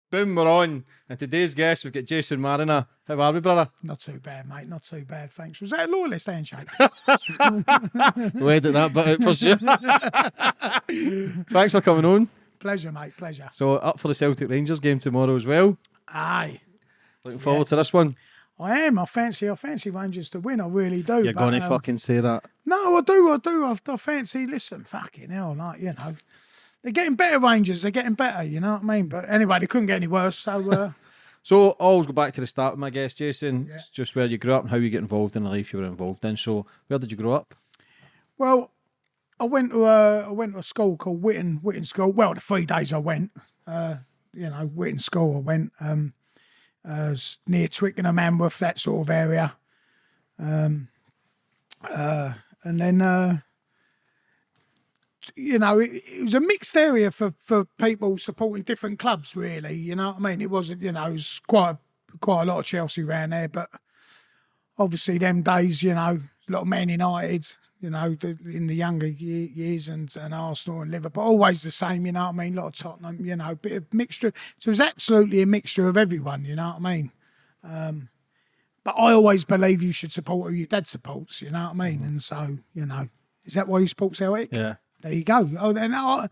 Boom, we're on. And today's guest, we've got Jason Mariner. How are we, brother? Not too bad, mate. Not too bad, thanks. Was that a loyalist handshake? We'll edit that bit out for sure. Thanks for coming on. Pleasure, mate. Pleasure. So, up for the Celtic Rangers game tomorrow as well. Aye. Looking forward to this one. I am. I fancy Rangers to win. I really do. You're going to fucking say that. No, I do. I fancy, listen, fucking hell, like, you know. They're getting better, Rangers. They're getting better, you know what I mean? But anyway, they couldn't get any worse, so... So, I always go back to the start with my guest, Jason. Yeah. It's just where you grew up and how you get involved in the life you were involved in. So, where did you grow up? Well, I went to a school called Whitton School. Well, the 3 days I went, Whitton School I went, near Twickenham, Amworth, that sort of area. And then... it was a mixed area for people supporting different clubs, really. You know what I mean? It wasn't, it was quite a lot of Chelsea around there, but obviously them days, a lot of Man United, in the younger years, and Arsenal and Liverpool, always the same, you know what I mean? A lot of Tottenham, a bit of mixture. So it was absolutely a mixture of everyone, you know what I mean? But I always believe you should support who your dad supports, you know what I mean? And so, is that why you support Celtic? Yeah. There you go. Oh, then I'm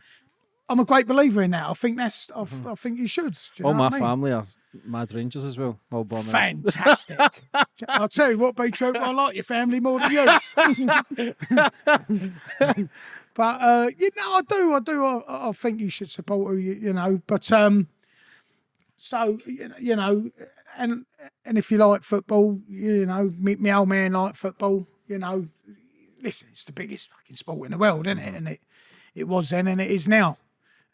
a great believer in that. I think I think you should. Do you All know my what I mean? family are mad Rangers as well. All born in. Fantastic. I'll tell you what, Beetroot, I like your family more than you. But I do. I think you should support who But so and if you like football, my old man liked football. Listen, it's the biggest fucking sport in the world, isn't it? And it was then, and it is now,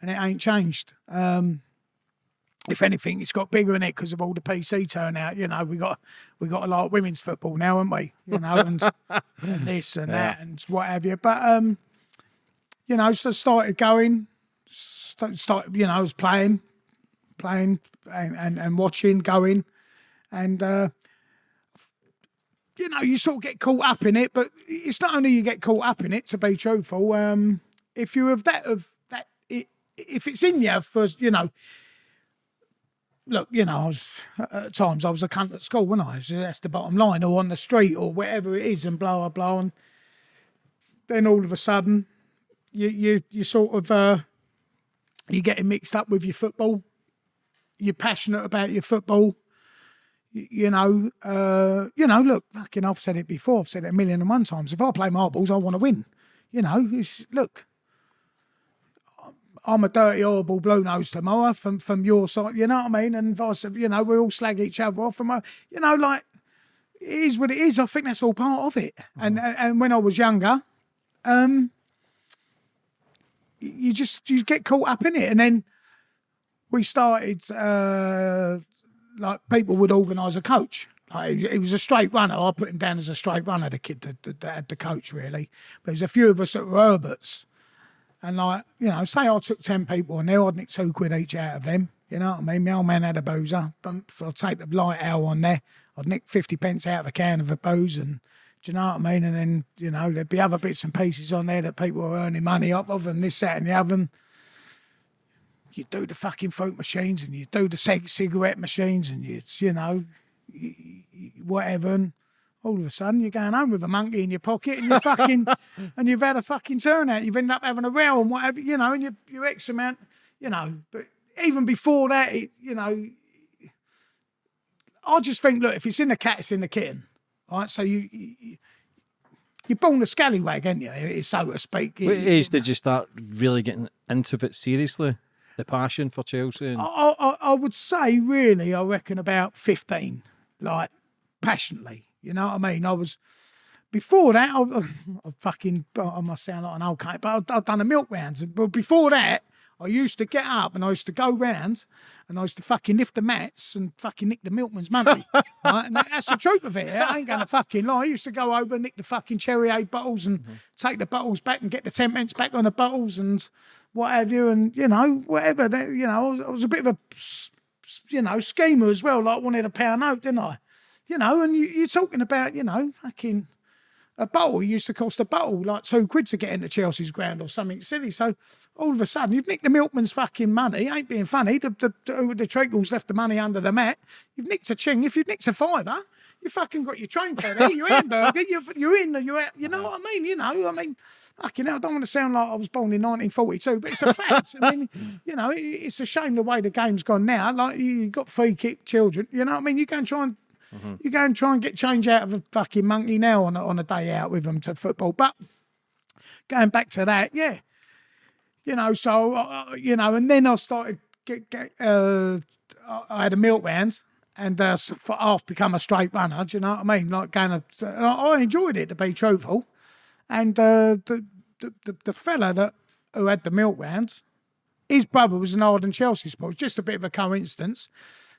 and it ain't changed. If anything, it's got bigger in it because of all the PC turnout. We got a lot of women's football now, haven't we? And this and that and what have you. But so started going. I was playing, and watching, going, and. You sort of get caught up in it, but it's not only you get caught up in it, to be truthful. If you have if it's in you for, look, at times I was a cunt at school, wasn't I? So that's the bottom line, or on the street, or wherever it is, and blah, blah, blah. And then all of a sudden, you sort of, you're getting mixed up with your football. You're passionate about your football. Look, fucking, I've said it before. I've said it 1,000,001 times. If I play marbles, I want to win. Look, I'm a dirty, horrible blue nose tomorrow from your side. You know what I mean? And vice, we all slag each other off. And it is what it is. I think that's all part of it. And when I was younger, you get caught up in it. And then we started. Like, people would organise a coach. Like, he was a straight runner. I put him down as a straight runner, the kid that had the coach, really. But there was a few of us that were Herberts. And, say I took 10 people in there, I'd nick £2 each out of them. You know what I mean? My old man had a boozer. I'd take the light hour on there. I'd nick 50 pence out of a can of a booze. And, do you know what I mean? And then, there'd be other bits and pieces on there that people were earning money off of, and this, that, and the other. And you do the fucking fruit machines, and you do the cigarette machines, and whatever. And all of a sudden, you're going home with a monkey in your pocket, and you're fucking, and you've had a fucking turnout. You've ended up having a row and whatever, and your X amount, But even before that, I just think, look, if it's in the cat, it's in the kitten, right? So you're born a scallywag, aren't you, so to speak. What age did you start really getting into it seriously? The passion for Chelsea? And... I would say, really, I reckon about 15, like, passionately. You know what I mean? I was, before that, I must sound like an old cunt, but I'd done the milk rounds. But before that, I used to get up and I used to go round and I used to fucking lift the mats and fucking nick the milkman's money. Right? And that's the truth of it. I ain't going to fucking lie. I used to go over and nick the fucking Cherry bottles and take the bottles back and get the 10 pence back on the bottles and what have you. And, whatever. I was a bit of a, schemer as well. Like, wanted a pound note, didn't I? And you're talking about, fucking a bottle used to cost a bottle like £2 to get into Chelsea's ground or something silly. So all of a sudden, you've nicked the milkman's fucking money. Ain't being funny. The treacle's left the money under the mat. You've nicked a ching. If you've nicked a fiver, you fucking got your train fare there. You're in burger. You're in. You're out. You know what I mean? You know. I mean, fucking hell, I don't want to sound like I was born in 1942, but it's a fact. I mean, you know, it's a shame the way the game's gone now. Like you've got free kick children. You know what I mean? You go and try and you go and try and get change out of a fucking monkey now on a day out with them to football. But going back to that, yeah, you know. So you know, and then I started I had a milk round. And for half become a straight runner, do you know what I mean? Like I enjoyed it, to be truthful. And the fella who had the milk round, his brother was an ardent Chelsea supporter, just a bit of a coincidence.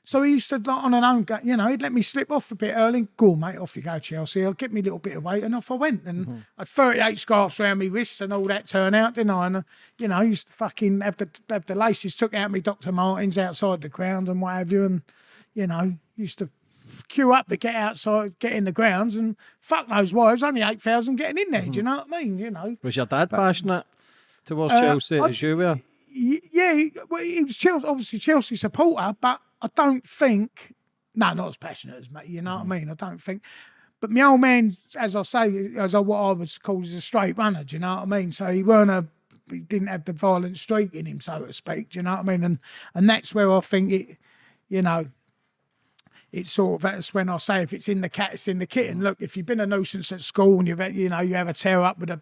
So he used to, like, on an own, you know, he'd let me slip off a bit early. Go on, mate, off you go, Chelsea. I'll get me a little bit of weight, and off I went. And I had 38 scarves around my wrists and all that turn out, didn't I? And, you know, I used to fucking have the laces took out me Dr. Martens outside the ground and what have you. And, you know, used to queue up to get outside, get in the grounds, and fuck knows why. It was only 8,000 getting in there, do you know what I mean? You know. Was your dad passionate towards Chelsea as you were? Yeah, well, he was Chelsea, obviously Chelsea supporter, but I don't think, not as passionate as me, you know what I mean? I don't think. But my old man, as I say, what I was called as a straight runner, do you know what I mean? So he didn't have the violent streak in him, so to speak, do you know what I mean? And that's where I think it, you know, it's sort of, that's when I say if it's in the cat, it's in the kitten. Look, if you've been a nuisance at school and you have a tear up with the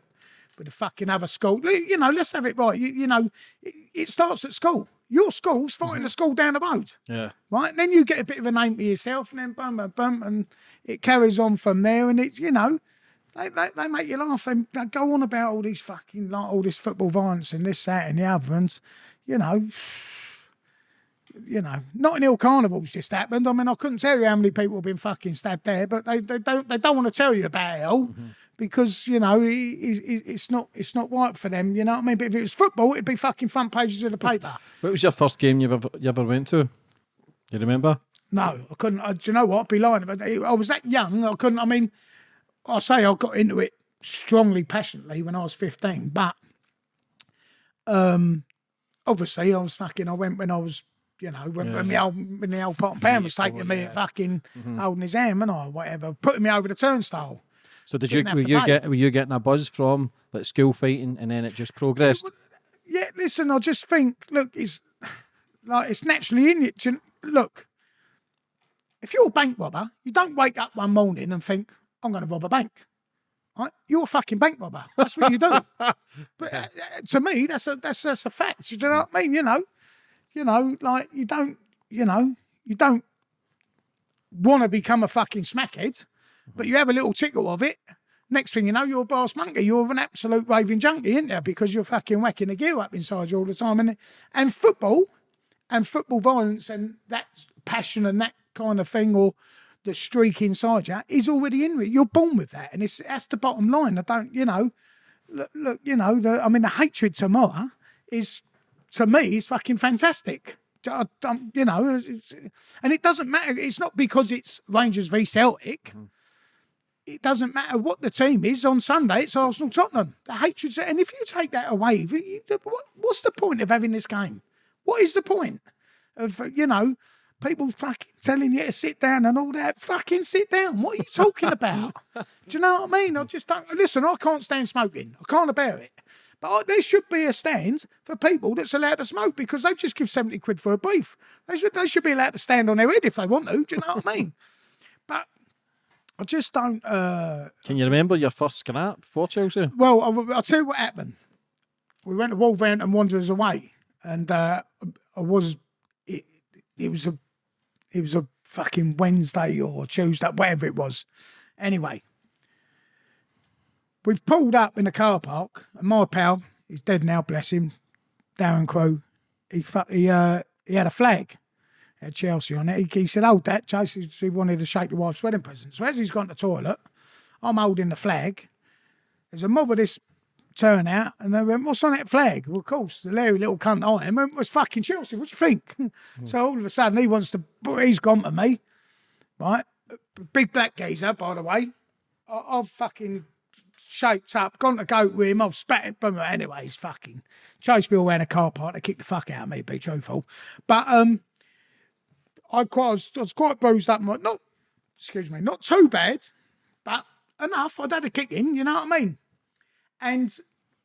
fucking other school, you know, let's have it right. You know, it starts at school. Your school's fighting the school down the road. Yeah. Right? And then you get a bit of a name to yourself, and then bum, and it carries on from there. And it's, you know, they make you laugh. They go on about all these fucking, like, all this football violence and this, that, and the other. And, you know, Notting Hill Carnival's just happened. I mean, I couldn't tell you how many people have been fucking stabbed there, but they don't want to tell you about it all because, you know, it's not right for them. You know what I mean? But if it was football, it'd be fucking front pages of the paper. What was your first game you ever went to? You remember? No, I couldn't. Do you know what? I'd be lying about it. I was that young. I couldn't. I mean, I say I got into it strongly, passionately when I was 15, but obviously I went when I was, you know, when the old pot and pan was taking me at fucking holding his hand, and whatever, putting me over the turnstile. So were you getting a buzz from like school fighting, and then it just progressed? Yeah, listen, I just think, look, it's naturally in it. Look, if you're a bank robber, you don't wake up one morning and think, I'm going to rob a bank. Right? You're a fucking bank robber. That's what you do. But to me, that's a fact. Do you know what I mean? You know, like you don't want to become a fucking smackhead, but you have a little tickle of it. Next thing you know, you're a brass monkey. You're an absolute raving junkie, isn't there? Because you're fucking whacking the gear up inside you all the time. And football violence and that passion and that kind of thing, or the streak inside you, is already in you. You're born with that, and that's the bottom line. I don't, you know, look, you know, the hatred tomorrow is, to me, is fucking fantastic. You know, and it doesn't matter. It's not because it's Rangers v Celtic. It doesn't matter what the team is. On Sunday, it's Arsenal Tottenham. The hatred's there. And if you take that away, what's the point of having this game? What is the point of, you know, people fucking telling you to sit down and all that? Fucking sit down. What are you talking about? Do you know what I mean? I just don't. Listen, I can't stand smoking. I can't bear it. But there should be a stand for people that's allowed to smoke, because they've just give 70 quid for a beef. They should be allowed to stand on their head if they want to. Do you know what I mean? But I just don't. Can you remember your first scrap for Chelsea? Well, I'll tell you what happened. We went to Wolverhampton Wanderers away, and it was a fucking Wednesday or Tuesday, whatever it was. Anyway, we've pulled up in the car park, and my pal, he's dead now, bless him, Darren Crew, he had a flag at Chelsea on it. He said, hold that, Chelsea. He wanted to shake the wife's wedding present. So as he's gone to the toilet, I'm holding the flag. There's a mob of this turnout, and they went, what's on that flag? Well, of course, the leery little cunt I am, it was fucking Chelsea. What do you think? So all of a sudden, he's gone to me, right? Big black geezer, by the way. I've fucking shaped up, gone to go with him. I've spat him. But anyway, he's fucking chased me all around a car park. They kicked the fuck out of me, to be truthful. But I was quite bruised up. Not too bad, but enough. I'd had a kick in, you know what I mean? And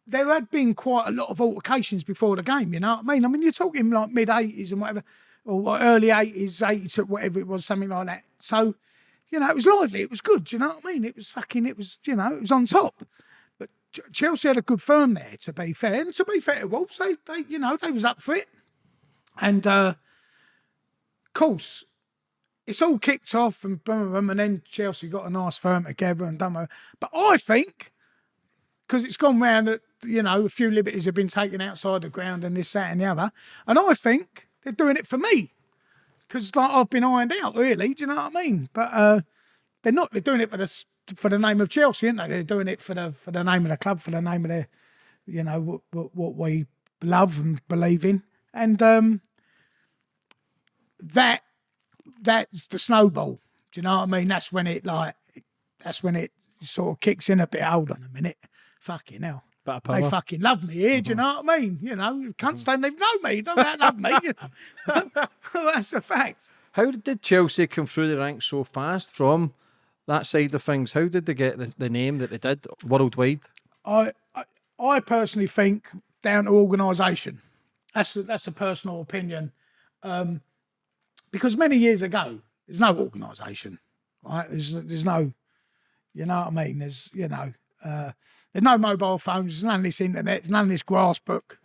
there had been quite a lot of altercations before the game, you know what I mean? I mean, you're talking like mid-80s and whatever, or early 80s, 82, whatever it was, something like that. So, you know, it was lively. It was good, you know what I mean? It was on top. But Chelsea had a good firm there, to be fair. And to be fair to Wolves, they was up for it. And, of course, it's all kicked off and boom, and then Chelsea got a nice firm together and done. But I think, because it's gone round that, you know, a few liberties have been taken outside the ground and this, that and the other, and I think they're doing it for me. Because like I've been ironed out, really. Do you know what I mean? But they're not. They're doing it for the name of Chelsea, aren't they? They're doing it for the name of the club, for the name of their, you know, what we love and believe in, and that's the snowball. Do you know what I mean? That's when it sort of kicks in a bit. Hold on a minute, fucking hell. They fucking love me here, do you know what I mean? You know, cunts don't even know me, don't love me. You know? That's a fact. How did Chelsea come through the ranks so fast from that side of things? How did they get the name that they did worldwide? I personally think down to organisation. That's a personal opinion. Because many years ago, there's no organisation, right? There's no, you know what I mean? There's no mobile phones, there's none of this internet, there's none of this grass book,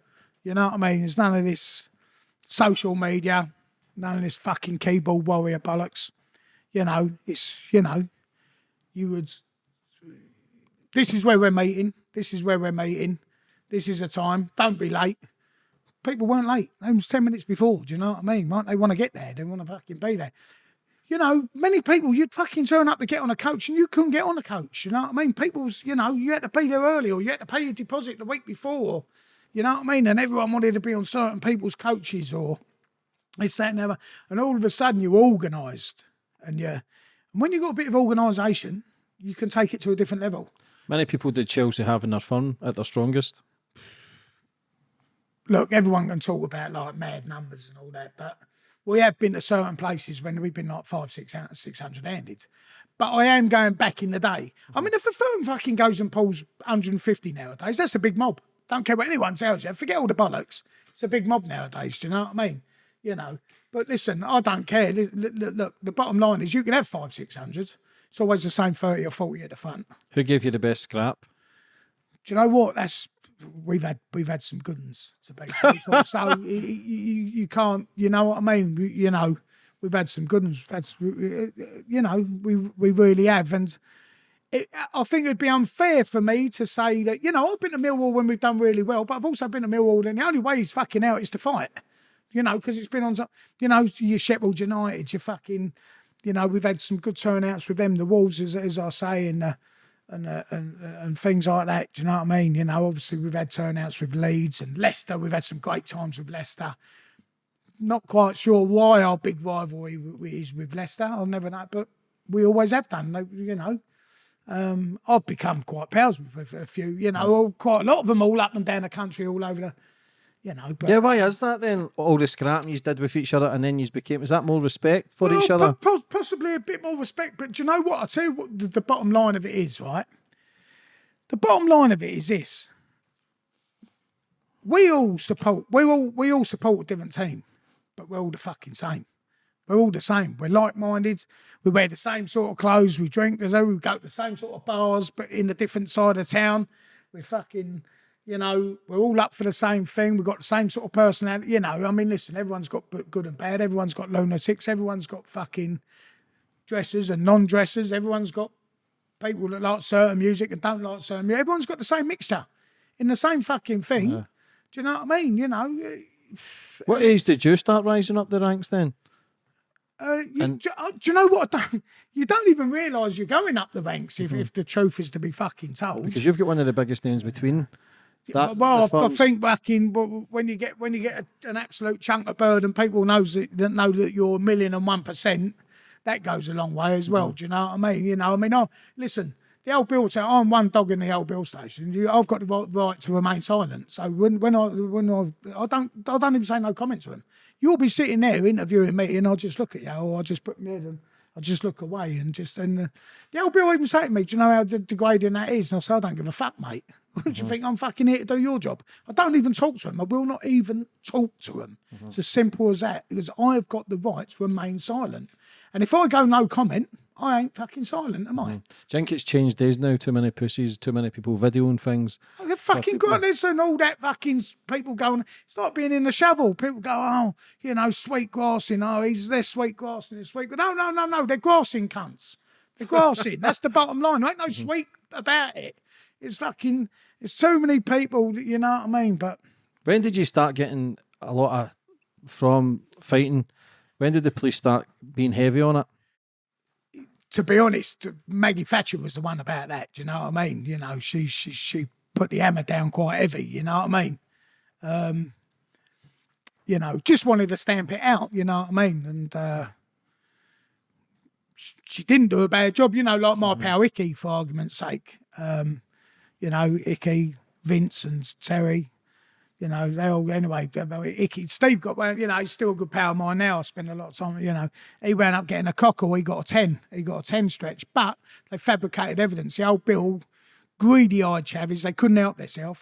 you know what I mean? There's none of this social media, none of this fucking keyboard warrior bollocks. You know, it's, you know, this is where we're meeting, this is a time, don't be late. People weren't late, they was 10 minutes before, do you know what I mean? Right? They want to get there, they want to fucking be there. You know, many people, you'd fucking turn up to get on a coach and you couldn't get on a coach, you know what I mean? People's, you know, you had to be there early or you had to pay your deposit the week before, you know what I mean? And everyone wanted to be on certain people's coaches or this, that and the other. And all of a sudden you're organised. And when you've got a bit of organisation, you can take it to a different level. Many people did Chelsea having their fun at their strongest. Look, everyone can talk about like mad numbers and all that, but we have been to certain places when we've been like 600 handed. But I am going back in the day. I mean, if a firm fucking goes and pulls 150 nowadays, that's a big mob. Don't care what anyone tells you. Forget all the bollocks. It's a big mob nowadays. Do you know what I mean? You know. But listen, I don't care. Look, the bottom line is you can have 500-600. It's always the same 30 or 40 at the front. Who gave you the best scrap? Do you know what? We've had some good ones to be truthful. So you can't, you know what I mean? You know, we've had some good ones. You know, we really have. And I think it'd be unfair for me to say that, you know, I've been to Millwall when we've done really well, but I've also been to Millwall and the only way he's fucking out is to fight. You know, because it's been on, you know, your Sheffield United, your fucking, you know, we've had some good turnouts with them, the Wolves, as I say, and things like that. Do you know what I mean? You know, obviously we've had turnouts with Leeds and Leicester. We've had some great times with Leicester. Not quite sure why our big rivalry is with Leicester. I'll never know, but we always have done. You know, I've become quite pals with a few. You know, quite a lot of them all up and down the country, all over the. You know, but, yeah, why is that then? All the scrapping you did with each other and then you became, is that more respect for each other? Possibly a bit more respect, but do you know what? I'll tell you what the bottom line of it is, right? The bottom line of it is this. We all support a different team, but we're all the fucking same. We're all the same. We're like-minded. We wear the same sort of clothes. We drink. We go to the same sort of bars, but in a different side of town. We're fucking... You know, we're all up for the same thing. We've got the same sort of personality. You know, I mean, listen, everyone's got good and bad. Everyone's got lunatics. Everyone's got fucking dressers and non-dressers. Everyone's got people that like certain music and don't like certain music. Everyone's got the same mixture in the same fucking thing. Yeah. Do you know what I mean? You know. What age did you start rising up the ranks then? Do you know what? You don't even realise you're going up the ranks if the truth is to be fucking told. Because you've got one of the biggest names between. I think back in when you get an absolute chunk of bird and people know that you're 1,000,001%, that goes a long way as well. Do you know what I mean? You know, I mean, listen, the old bill said, I'm one dog in the old bill station. I've got the right to remain silent. So when I don't even say no comment to him. You'll be sitting there interviewing me, and I'll just look at you, or I'll just put my head and I'll just look away, and the old bill even say to me, "Do you know how degrading that is?" And I say, "I don't give a fuck, mate. What do you think? I'm fucking here to do your job." I don't even talk to him. I will not even talk to him. It's as simple as that, because I've got the right to remain silent. And if I go no comment, I ain't fucking silent, am I? Do you think it's changed days now? Too many pussies, too many people videoing things. They're fucking good. Listen, all that fucking people going, it's like being in the shovel. People go, oh, you know, sweet grassing. Oh, they're sweet grassing. They're sweet. No. They're grassing cunts. They're grassing. That's the bottom line. There ain't no sweet about it. It's fucking, it's too many people, you know what I mean? But when did you start getting a lot of, from fighting, when did the police start being heavy on it? To be honest, Maggie Thatcher was the one about that. Do you know what I mean? You know, she put the hammer down quite heavy. You know what I mean? You know, just wanted to stamp it out. You know what I mean? And she didn't do a bad job. You know, like my pal Icky, for argument's sake. You know, Icky, Vince, and Terry. You know, they all, anyway, Icky, Steve got, well, you know, he's still a good pal of mine now. I spend a lot of time, you know, he wound up getting a cockle. He got a 10. He got a 10 stretch, but they fabricated evidence. The old Bill, greedy-eyed chavies, they couldn't help themselves.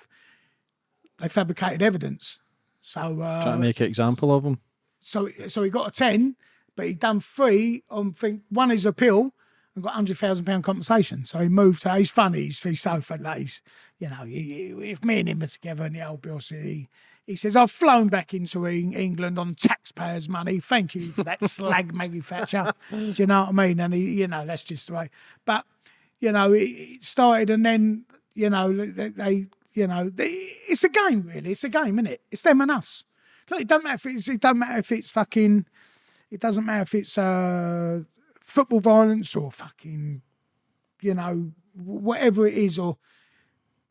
They fabricated evidence. So, trying to make an example of him. So he got a 10, but he done 3 on, one is appeal, and got £100,000 compensation. So he moved to, he's funny, he's so funny. He's, you know, if me and him are together in the old Bill City, he says, I've flown back into England on taxpayers' money. Thank you for that slag, Maggie Thatcher. Do you know what I mean? And he, you know, that's just the way. But, you know, it started, and then, you know, they you know, it's a game, really. It's a game, isn't it? It's them and us. Look, it doesn't matter if it's fucking, it doesn't matter if it's football violence or fucking, you know, whatever it is. Or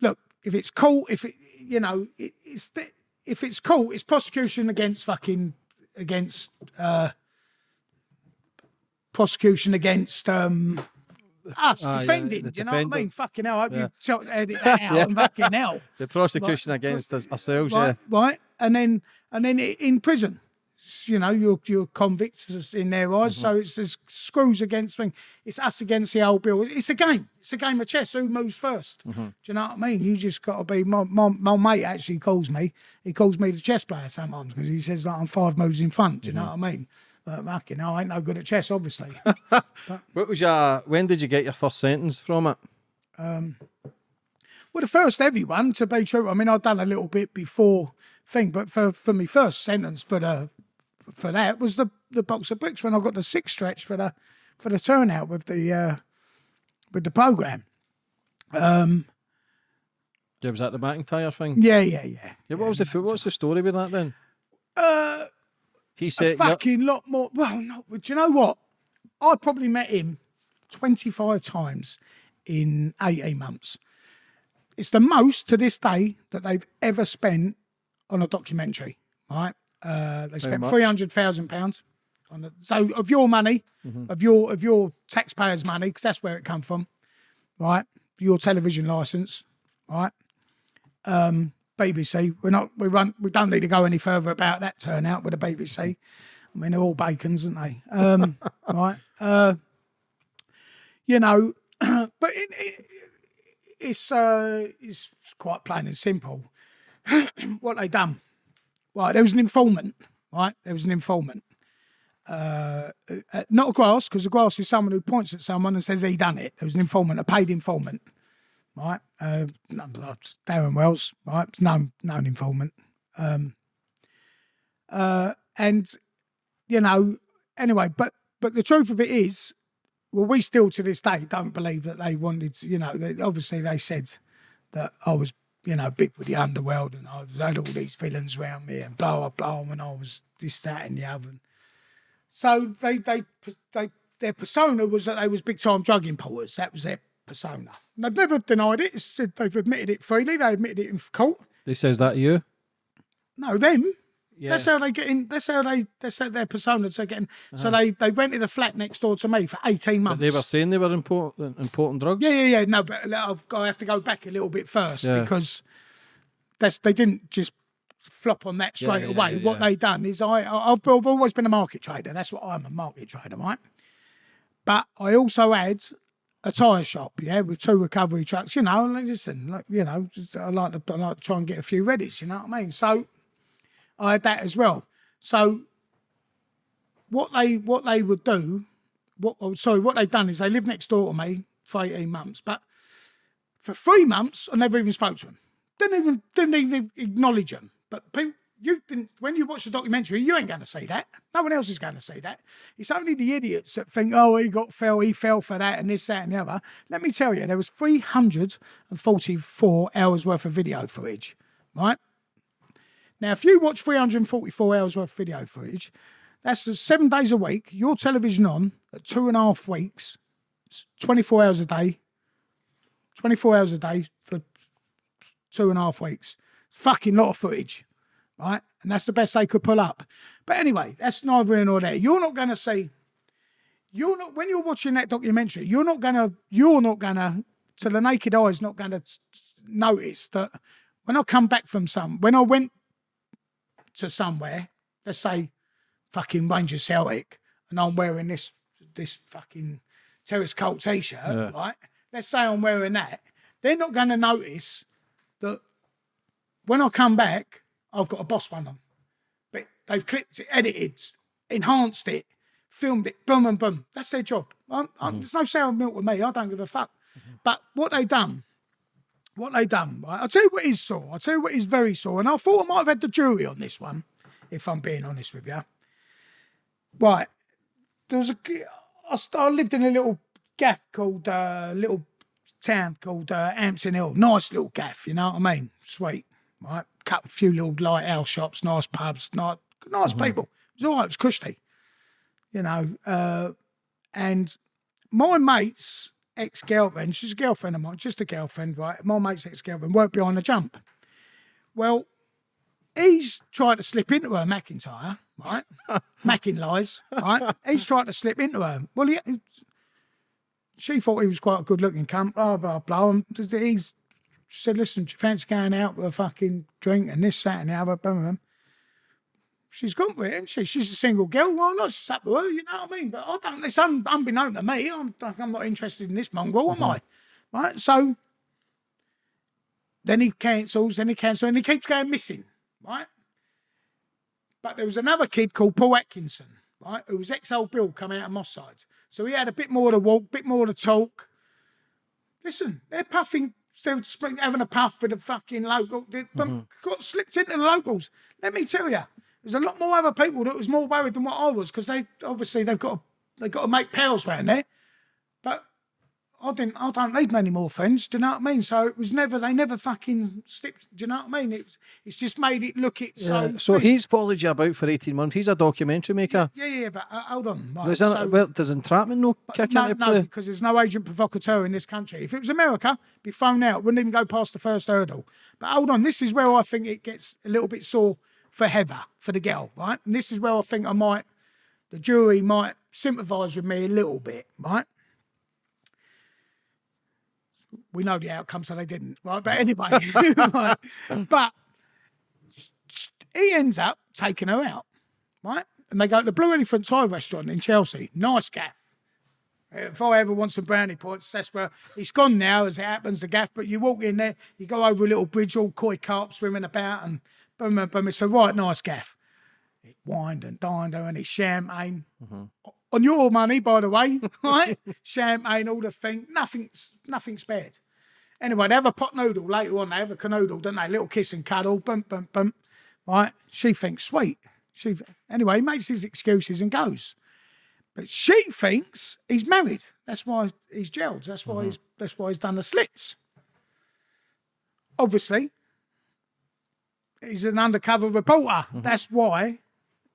look, if it's cool, if it, you know, if it's cool, it's prosecution against fucking, against prosecution against us defending. Yeah, you know what I mean? Fucking hell, I hope you edit that out. Yeah. And fucking hell, The prosecution against us ourselves, right, and then in prison. You know, you're convicts in their eyes, so it's screws against thing. It's us against the old Bill. It's a game. It's a game of chess. Who moves first? Do you know what I mean? You just got to be. My mate actually calls me. He calls me the chess player sometimes because he says like I'm 5 moves in front. Do you know what I mean? But fucking hell, I ain't no good at chess, obviously. What was when did you get your first sentence from it? Well, the first heavy one, to be true. I mean, I'd done a little bit before thing, but for me first sentence for that was the box of bricks when I got the 6 stretch for the turnout with the program. Yeah, was that the McIntyre thing? Yeah. What was the story with that then? He said a fucking lot more. Well, no, but you know what? I probably met him 25 times in 18 months. It's the most to this day that they've ever spent on a documentary, right? They spent £300,000 on it. So of your money, of your taxpayers' money, because that's where it come from, right? Your television license, right? BBC. We don't need to go any further about that turnout with the BBC. I mean, they're all bacons, aren't they? Right? You know, but it's quite plain and simple. What they done? Right, there was an informant. Right, there was an informant. Not a grass, because a grass is someone who points at someone and says he done it. There was an informant, a paid informant. Right, Darren Wells, right, known informant, and you know, anyway. But the truth of it is, well, we still to this day don't believe that they wanted. You know, obviously they said that I was, you know, big with the underworld and I had all these villains around me and blah blah blah, when I was this, that, and the other. So their persona was that they was big time drug importers. That was their persona. They've never denied it. They've admitted it freely. They admitted it in court. They says that to you? No, them. Yeah. That's how they get in. That's how their personas are getting. So they rented a flat next door to me for 18 months. But they were saying they were importing drugs. Yeah. No, but I have to go back a little bit first because they didn't just flop on that straight away. What they done is I've always been a market trader. That's what I'm, a market trader, right? But I also had a tyre shop, with 2 recovery trucks. You know, listen, I like to try and get a few readies. You know what I mean? So I had that as well. So what they would do, what they've done is they lived next door to me for 18 months, but for 3 months I never even spoke to them. Didn't even acknowledge them. But people, you didn't. When you watch the documentary, you ain't going to see that. No one else is going to see that. It's only the idiots that think, oh, he fell for that and this, that, and the other. Let me tell you, there was 344 hours worth of video footage, right? Now, if you watch 344 hours worth of video footage, that's 7 days a week, your television on at 2.5 weeks, 24 hours a day, 24 hours a day for 2.5 weeks. Fucking lot of footage, right? And that's the best they could pull up. But anyway, that's neither here nor there. You're not going to see, when you're watching that documentary, you're not going to, to the naked eye, is not going to notice that when I come back from when I went to somewhere, let's say fucking Rangers Celtic, and I'm wearing this fucking Terrace Cult t-shirt, right? Let's say I'm wearing that. They're not going to notice that when I come back, I've got a boss one on. But they've clipped it, edited, enhanced it, filmed it, boom, and boom. That's their job. There's no sour milk with me. I don't give a fuck. But what they done, right? I'll tell you what is sore. I'll tell you what is very sore. And I thought I might have had the jury on this one, if I'm being honest with you. Right. There was I lived in a little gaff called, little town called Hampton Hill. Nice little gaff, you know what I mean? Sweet. Right, cut a few little lighthouse shops, nice pubs, nice people. It was all right, it was cushy, and my mate's ex-girlfriend, she's a girlfriend of mine, just a girlfriend, right? My mate's ex-girlfriend worked behind the jump. Well, he's tried to slip into her, McIntyre, right? Mackin lies, right? He's tried to slip into her. Well, she thought he was quite a good-looking cunt, blah, blah, blah. And she said, listen, do you fancy going out with a fucking drink and this, that, and the other? Boom, boom. She's gone with it, isn't she? She's a single girl. Why not? She's up with her, you know what I mean? But I don't, it's unbeknown to me. I'm not interested in this mongrel, am I? Right? So then he cancels, and he keeps going missing, right? But there was another kid called Paul Atkinson, right, who was ex-old Bill, come out of Moss Side. So he had a bit more to walk, bit more to talk. Listen, they're puffing. They were having a puff with the fucking local. Got slipped into the locals. Let me tell you, there's a lot more other people that was more worried than what I was, because they've got to make pals around there. But I don't need many more friends. Do you know what I mean? So it was they never fucking slipped. Do you know what I mean? It's just made it look So he's followed you about for 18 months. He's a documentary maker. Yeah. But hold on. Right. Does entrapment kick into play? No, because there's no agent provocateur in this country. If it was America, it'd be thrown out. Wouldn't even go past the first hurdle. But hold on. This is where I think it gets a little bit sore for Heather, for the girl, right? And this is where I think the jury might sympathise with me a little bit, right? We know the outcome, so they didn't, right? But anyway, right. But he ends up taking her out, right? And they go to the Blue Elephant Thai restaurant in Chelsea. Nice gaff. If I ever want some brownie points, that's where it's gone now, as it happens, the gaff. But you walk in there, you go over a little bridge, all koi carp swimming about, and boom, boom, boom. It's a right nice gaff. It wined and dined her, and it's champagne. On your money, by the way, right? Champagne, all the thing, nothing spared. Anyway, they have a pot noodle later on. They have a canoodle, don't they? A little kiss and cuddle, bum, bum, bum. Right? She thinks, sweet. Anyway, he makes his excuses and goes. But she thinks he's married. That's why he's gelled. That's why he's done the slits. Obviously, he's an undercover reporter. That's why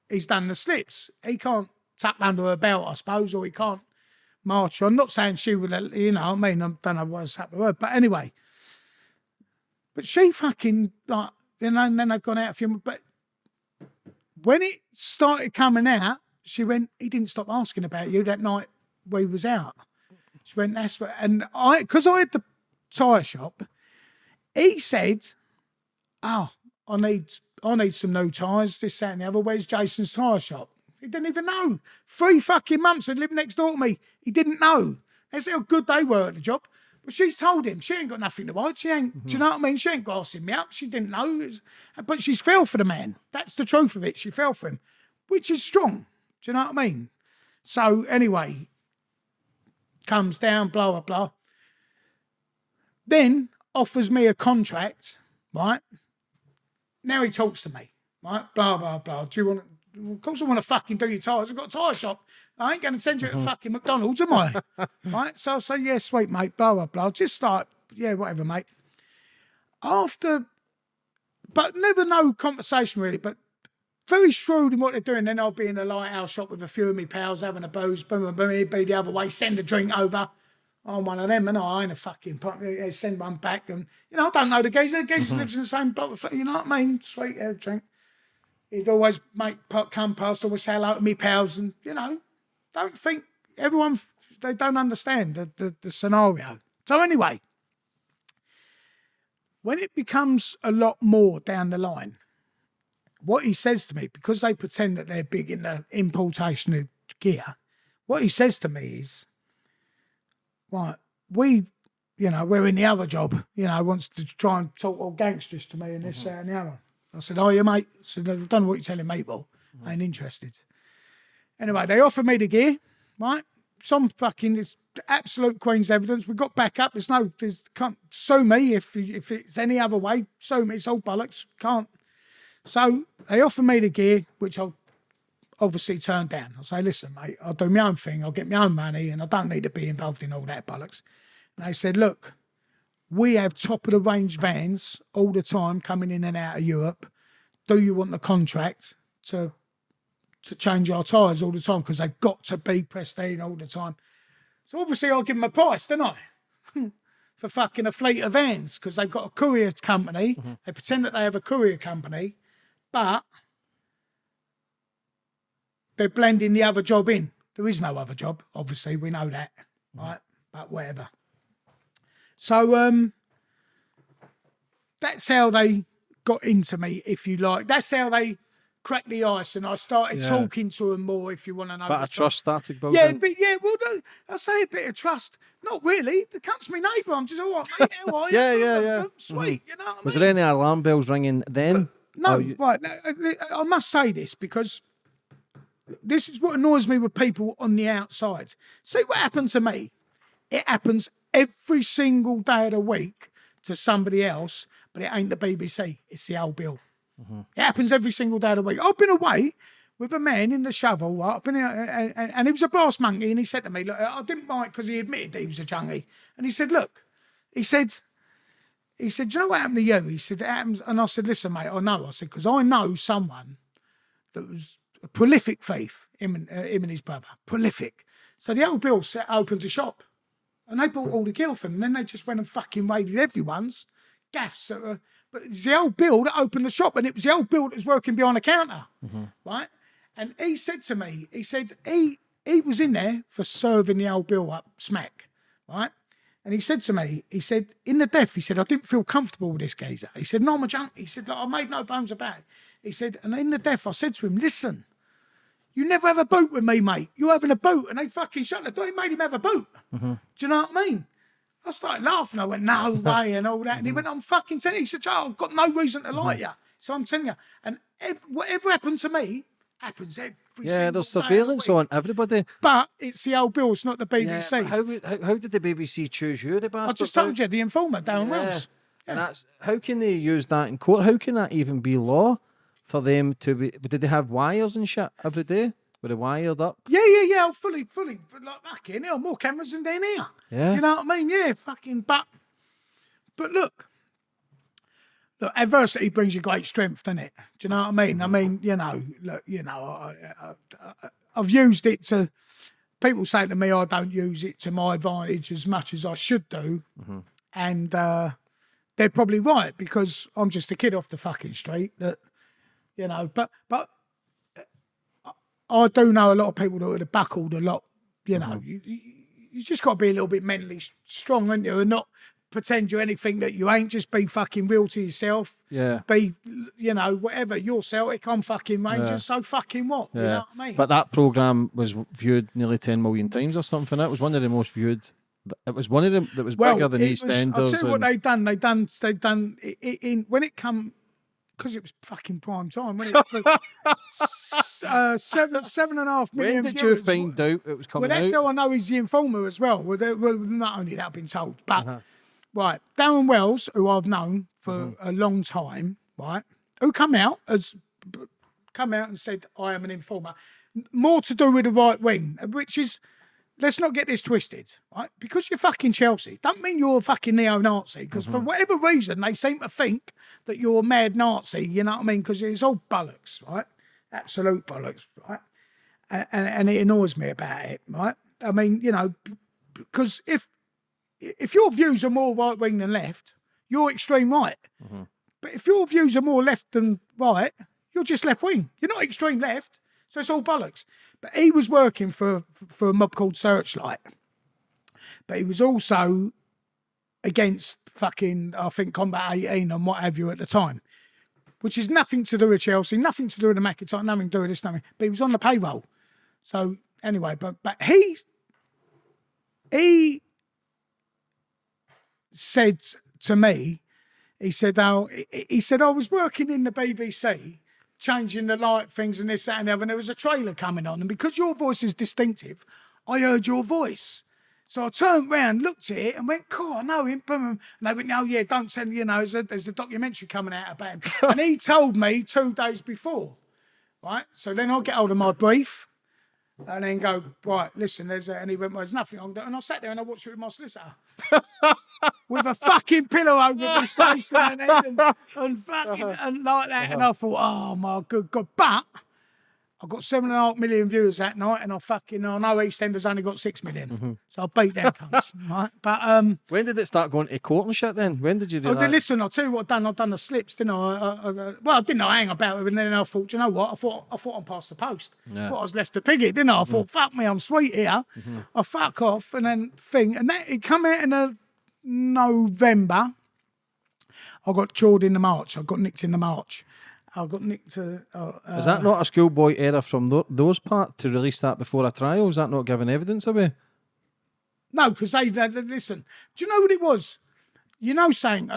he's done the slips. He can't tuck under her belt, I suppose, or he can't march on. I'm not saying she would, you know, I mean, I don't know what's happened to her, but anyway. But she fucking, like, you know, and then they've gone out a few, but when it started coming out, she went, he didn't stop asking about you that night we was out. She went, that's what, and because I had the tyre shop, he said, oh, I need some new tyres, this, that, and the other. Where's Jason's tyre shop? He didn't even know. 3 fucking months had lived next door to me. He didn't know. That's how good they were at the job. But she's told him she ain't got nothing to hide. She ain't, do you know what I mean? She ain't gassing me up. She didn't know. But she's fell for the man. That's the truth of it. She fell for him, which is strong. Do you know what I mean? So anyway, comes down, blah, blah, blah. Then offers me a contract, right? Now he talks to me, right? Blah, blah, blah. Do you want to, of course I want to fucking do your tyres. I've got a tyre shop. I ain't going to send you to fucking McDonald's, am I? Right? So I say, yeah, sweet, mate, blah, blah, blah. Just like, yeah, whatever, mate. After, but never no conversation really, but very shrewd in what they're doing. Then I'll be in a lighthouse shop with a few of my pals having a booze, boom, boom, boom, he'd be the other way, send a drink over. I'm one of them, and I ain't a fucking send one back. And, you know, I don't know the geezer. The geezer lives in the same block, you know what I mean? Sweet, have a drink. He'd always come past, always say hello to me pals, and, you know, don't think everyone, they don't understand the scenario. So anyway, when it becomes a lot more down the line, what he says to me, because they pretend that they're big in the importation of gear, what he says to me is, right, we're in the other job, wants to try and talk all gangsters to me and this, that and the other. I said, oh, yeah, mate. I said, I don't know what you're telling me, Paul. I ain't interested. Anyway, they offered me the gear, right? Some fucking, it's absolute Queen's evidence. We got back up. Can't sue me if it's any other way. Sue me, it's all bollocks. Can't. So they offered me the gear, which I'll obviously turn down. I'll say, listen, mate, I'll do my own thing. I'll get my own money and I don't need to be involved in all that bollocks. And they said, look, we have top of the range vans all the time coming in and out of Europe. Do you want the contract to change our tyres all the time? Because they've got to be pristine all the time. So obviously I'll give them a price, don't I? For fucking a fleet of vans, because they've got a courier company. They pretend that they have a courier company, but they're blending the other job in. There is no other job, obviously, we know that, right? But whatever. So that's how they got into me, if you like. That's how they cracked the ice, and I started talking to them more, if you want to know. But a trust started building. I say a bit of trust. Not really. The cunt's my neighbour. I'm just, all right, mate, how are you? Yeah. Sweet, you know what I mean? Was there any alarm bells ringing then? No, right. I must say this, because this is what annoys me with people on the outside. See what happened to me? It happens every single day of the week to somebody else, but it ain't the BBC. It's the old Bill. It happens every single day of the week. I've been away with a man in the shovel, right? And he was a brass monkey, and he said to me, look, I didn't mind, because he admitted that he was a junkie. And he said, look, he said, do you know what happened to you? He said, it happens. And I said, listen, mate, I know. I said, because I know someone that was a prolific thief, him and his brother, prolific. So the old Bill opened a shop, and they bought all the gear from him. And then they just went and fucking raided everyone's gaffs. But it's the old Bill that opened the shop, and it was the old Bill that was working behind the counter, right? And he said to me, he said he was in there for serving the old Bill up smack, right? And he said to me, he said, in the death, he said, I didn't feel comfortable with this geezer. He said, no, I'm a junkie. He said, I made no bones about it. He said, and in the death, I said to him, listen, you never have a boot with me, mate. You're having a boot. And they fucking shut the door. He made him have a boot. Do you know what I mean? I started laughing. I went, no way, and all that. And he went, I'm fucking telling you. He said, Joe, I've got no reason to like you. So I'm telling you. And whatever happened to me happens every single day. Yeah, there's surveillance on everybody. But it's the old Bill, it's not the BBC. Yeah, how did the BBC choose you, the bastard? I just told you, the informer, Darren Wells. And that's, how can they use that in court? How can that even be law for them to be? Did they have wires and shit every day? Were they wired up? Yeah, fully. Like, fucking hell, more cameras than down here. Yeah. You know what I mean? Yeah, fucking, but look, adversity brings you great strength, doesn't it? Do you know what I mean? I mean, I've used it to, people say to me, I don't use it to my advantage as much as I should do. And they're probably right, because I'm just a kid off the fucking street that, but I do know a lot of people that would have buckled a lot. You know, you just got to be a little bit mentally strong, haven't you, and not pretend you're anything that you ain't. Just be fucking real to yourself. Yeah. Be, you know, whatever. You're Celtic, I'm fucking Rangers. So fucking what? Yeah. You know what I mean? But that programme was viewed nearly 10 million times or something. It was one of the most viewed. It was one of them that was bigger than EastEnders. I'll tell you what they done. They done it in when it come. Because it was fucking prime time, when it 7.5 million. When did you find out it was coming out? Well, that's out? how I know he's the informer as well. Well, not only that I've been told, but right, Darren Wells, who I've known for a long time, right, who come out and said I am an informer, more to do with the right wing, which is. Let's not get this twisted, right? Because you're fucking Chelsea, don't mean you're a fucking neo-Nazi. Because for whatever reason, they seem to think that you're a mad Nazi. You know what I mean? Because it's all bollocks, right? Absolute bollocks, right? And it annoys me about it, right? I mean, you know, because if your views are more right wing than left, you're extreme right. But if your views are more left than right, you're just left wing. You're not extreme left. So it's all bollocks. But he was working for a mob called Searchlight. But he was also against fucking, I think, Combat 18 and what have you at the time. Which is nothing to do with Chelsea, nothing to do with the McIntyre, nothing to do with this, nothing. But he was on the payroll. So anyway, but he said to me, he said I was working in the BBC, changing the light things and this, that and the other, and there was a trailer coming on, and because your voice is distinctive, I heard your voice. So I turned round, looked at it and went, cool, I know him. And they went, oh yeah, don't tell him, you know, there's a documentary coming out about him. And he told me 2 days before, right? So then I'll get hold of my brief and then go, right, listen, and he went, well, there's nothing I can do. And I sat there and I watched it with my solicitor. With a fucking pillow over my face and my head and fucking and like that. And I thought, oh my good God. But I got 7.5 million viewers that night, and I know EastEnders only got 6 million. So I beat them cunts, right? But when did it start going to court and shit then? When did you do that? Listen, I'll tell you what I've done. I've done the slips, didn't I? Well, I didn't hang about it, and then I thought, you know what? I thought I'm past the post. I thought I was Lester Piggott, didn't I? I thought, fuck me, I'm sweet here. I fuck off, and then and that it come out in November. I got chawed in the March. I got nicked in the March. I got nicked to... Is that not a schoolboy error from those part to release that before a trial? Is that not giving evidence away? No, because they listen. Do you know what it was? You know, saying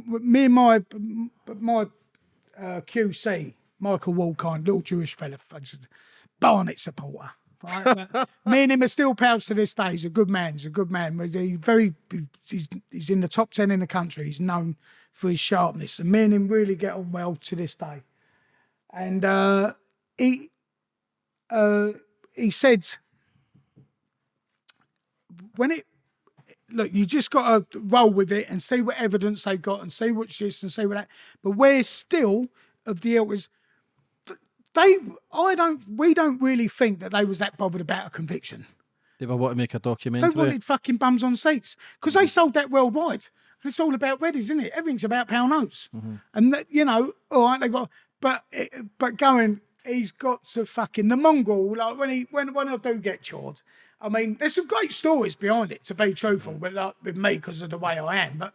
me and my QC, Michael Walkind, little Jewish fella, Barnet supporter. Right? Me and him are still pals to this day. He's a good man. He's in the top 10 in the country. He's known for his sharpness, and me and him really get on well to this day. And he said, look, you just got to roll with it and see what evidence they got and see what's this and see what that. But we're still of the elders. We don't really think that they was that bothered about a conviction. They were wanting to make a documentary. They wanted fucking bums on seats because they sold that worldwide. And it's all about Reddies, isn't it? Everything's about pound notes. And that, you know, all right, they got, but he's got to fucking the mongrel. Like when I do get chawed, I mean, there's some great stories behind it. To be truthful, with me because of the way I am. But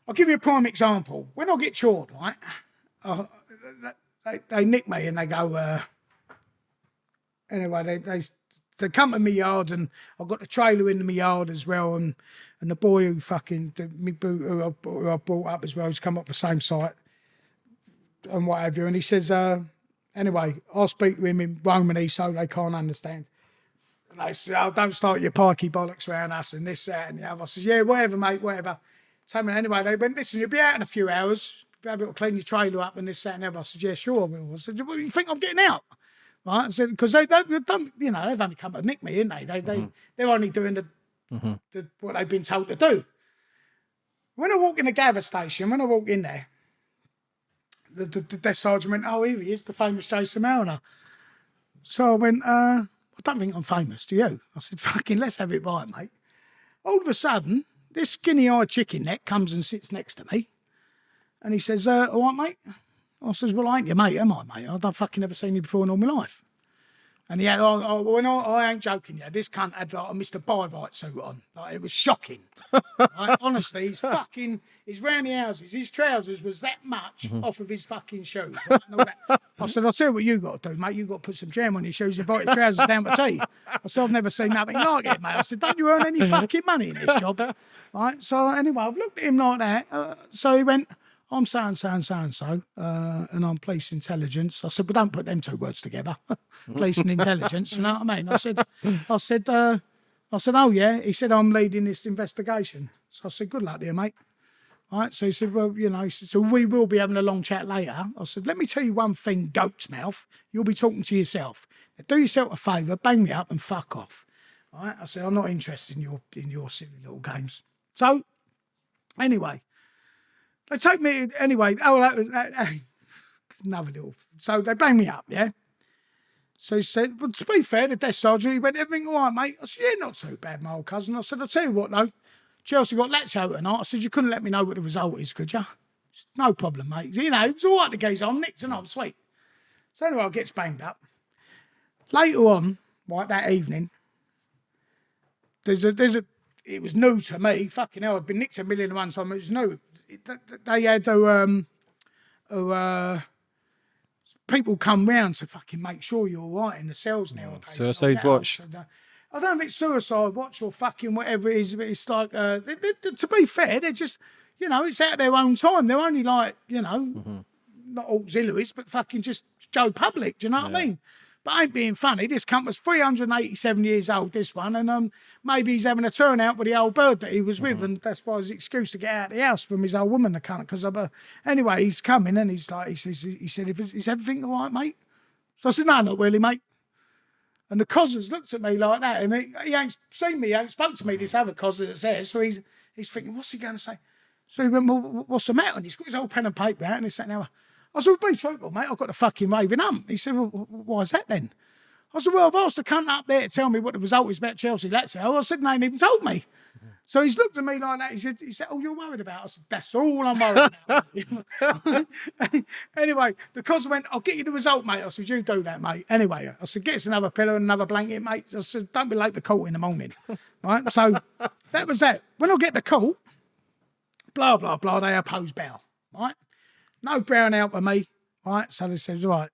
I'll give you a prime example. When I get chawed, right, they nick me and they go. Anyway, they come to my yard, and I've got the trailer in my yard as well, and the boy who who I brought up as well, he's come up the same site and what have you, and he says, anyway, I'll speak to him in Romany so they can't understand. And they say, oh, don't start your pikey bollocks around us and this, that, and the other. I says, yeah, whatever, mate, whatever. So anyway, they went, listen, you'll be out in a few hours, be able to clean your trailer up and this, that, and the other. I said, yeah, sure I will. I said, what do you think I'm getting out? Right, so because they've done, you know, they've only come to nick me, ain't they? They're only doing what they've been told to do. When I walk in the gather station, when I walk in there, the desk sergeant went, "Oh, here he is, the famous Jason Mariner." So I went, "I don't think I'm famous, do you?" I said, "Fucking, let's have it right, mate." All of a sudden, this skinny-eyed chicken neck comes and sits next to me, and he says, "All right, mate." I says, "Well, I ain't your mate, am I, mate? I don't fucking ever seen you before in all my life." And he had, I ain't joking, yeah, this cunt had like a Mr. Byright suit on. Like, it was shocking. Right? Honestly, his round the houses, his trousers was that much off of his fucking shoes. Right? And all that. I said, I'll tell you what you got to do, mate. You got to put some jam on your shoes and invite your trousers down to tea. I said, I've never seen nothing like it, mate. I said, don't you earn any fucking money in this job? Right? So anyway, I've looked at him like that. So he went, I'm so-and-so and so-and-so, and I'm police intelligence. I said, well, don't put them two words together. Police and intelligence, you know what I mean? I said, oh, yeah. He said, I'm leading this investigation. So I said, good luck to you, mate. Right, so he said, well, he said, so we will be having a long chat later. I said, let me tell you one thing, goat's mouth. You'll be talking to yourself. Now, do yourself a favour, bang me up and fuck off. All right, I said, I'm not interested in your silly little games. So, anyway, they take me, anyway, that was another little, so they bang me up, yeah? So he said, well, to be fair, the desk sergeant, he went, everything all right, mate? I said, yeah, not too bad, my old cousin. I said, I'll tell you what, though, Chelsea got Lazio tonight. I said, you couldn't let me know what the result is, could you? Said, no problem, mate. It was all right, the geezer. I'm nicked tonight, sweet. So anyway, I gets banged up. Later on, right, that evening, it was new to me. Fucking hell, I'd been nicked 1,000,001 times. It was new. They had people come round to fucking make sure you're all right in the cells nowadays. Suicide watch. I don't know if it's suicide watch or fucking whatever it is, but it's like, to be fair, they're just, it's out of their own time. They're only like, not auxiliaries, but fucking just Joe Public, do you know what I mean? But I ain't being funny. This cunt was 387 years old, this one, and maybe he's having a turnout with the old bird that he was with, and that's why his excuse to get out of the house from his old woman, the cunt. Because anyway, he's coming, and he's like, he said, is everything all right, mate? So I said, no, not really, mate. And the cozzers looked at me like that, and he ain't seen me, he ain't spoke to me, this other cozzer that's there, so he's thinking, what's he going to say? So he went, well, what's the matter? And he's got his old pen and paper out, and he's sat there. I said, well, be truthful, mate, I've got the fucking raving hump. He said, well, why is that then? I said, well, I've asked the cunt up there to tell me what the result is about Chelsea Lazio. I said, they ain't even told me. So he's looked at me like that. He said, oh, you're worried about it? I said, that's all I'm worried about. Anyway, the cos went, I'll get you the result, mate. I said, you do that, mate. Anyway, I said, get us another pillow and another blanket, mate. I said, don't be late for court in the morning. Right? So that was that. When I get to court, blah, blah, blah, they oppose bail. Right? No brown out for me. Right? So they said, right.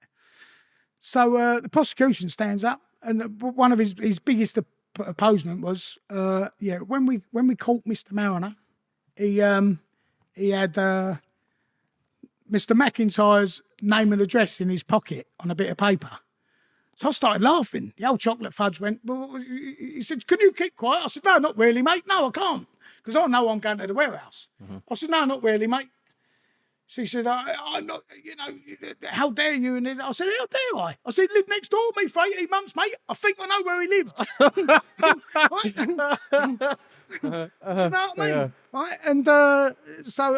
So the prosecution stands up, and one of his biggest opposement was, when we caught Mr. Mariner, he had Mr. McIntyre's name and address in his pocket on a bit of paper. So I started laughing. The old chocolate fudge went, well, he said, can you keep quiet? I said, no, not really, mate. No, I can't, because I know I'm going to the warehouse. I said, no, not really, mate. She said, I'm not, how dare you? And I said, how dare I? I said, he lived next door to me for 18 months, mate. I think I know where he lived. Do you know what I mean? Yeah. Right? And so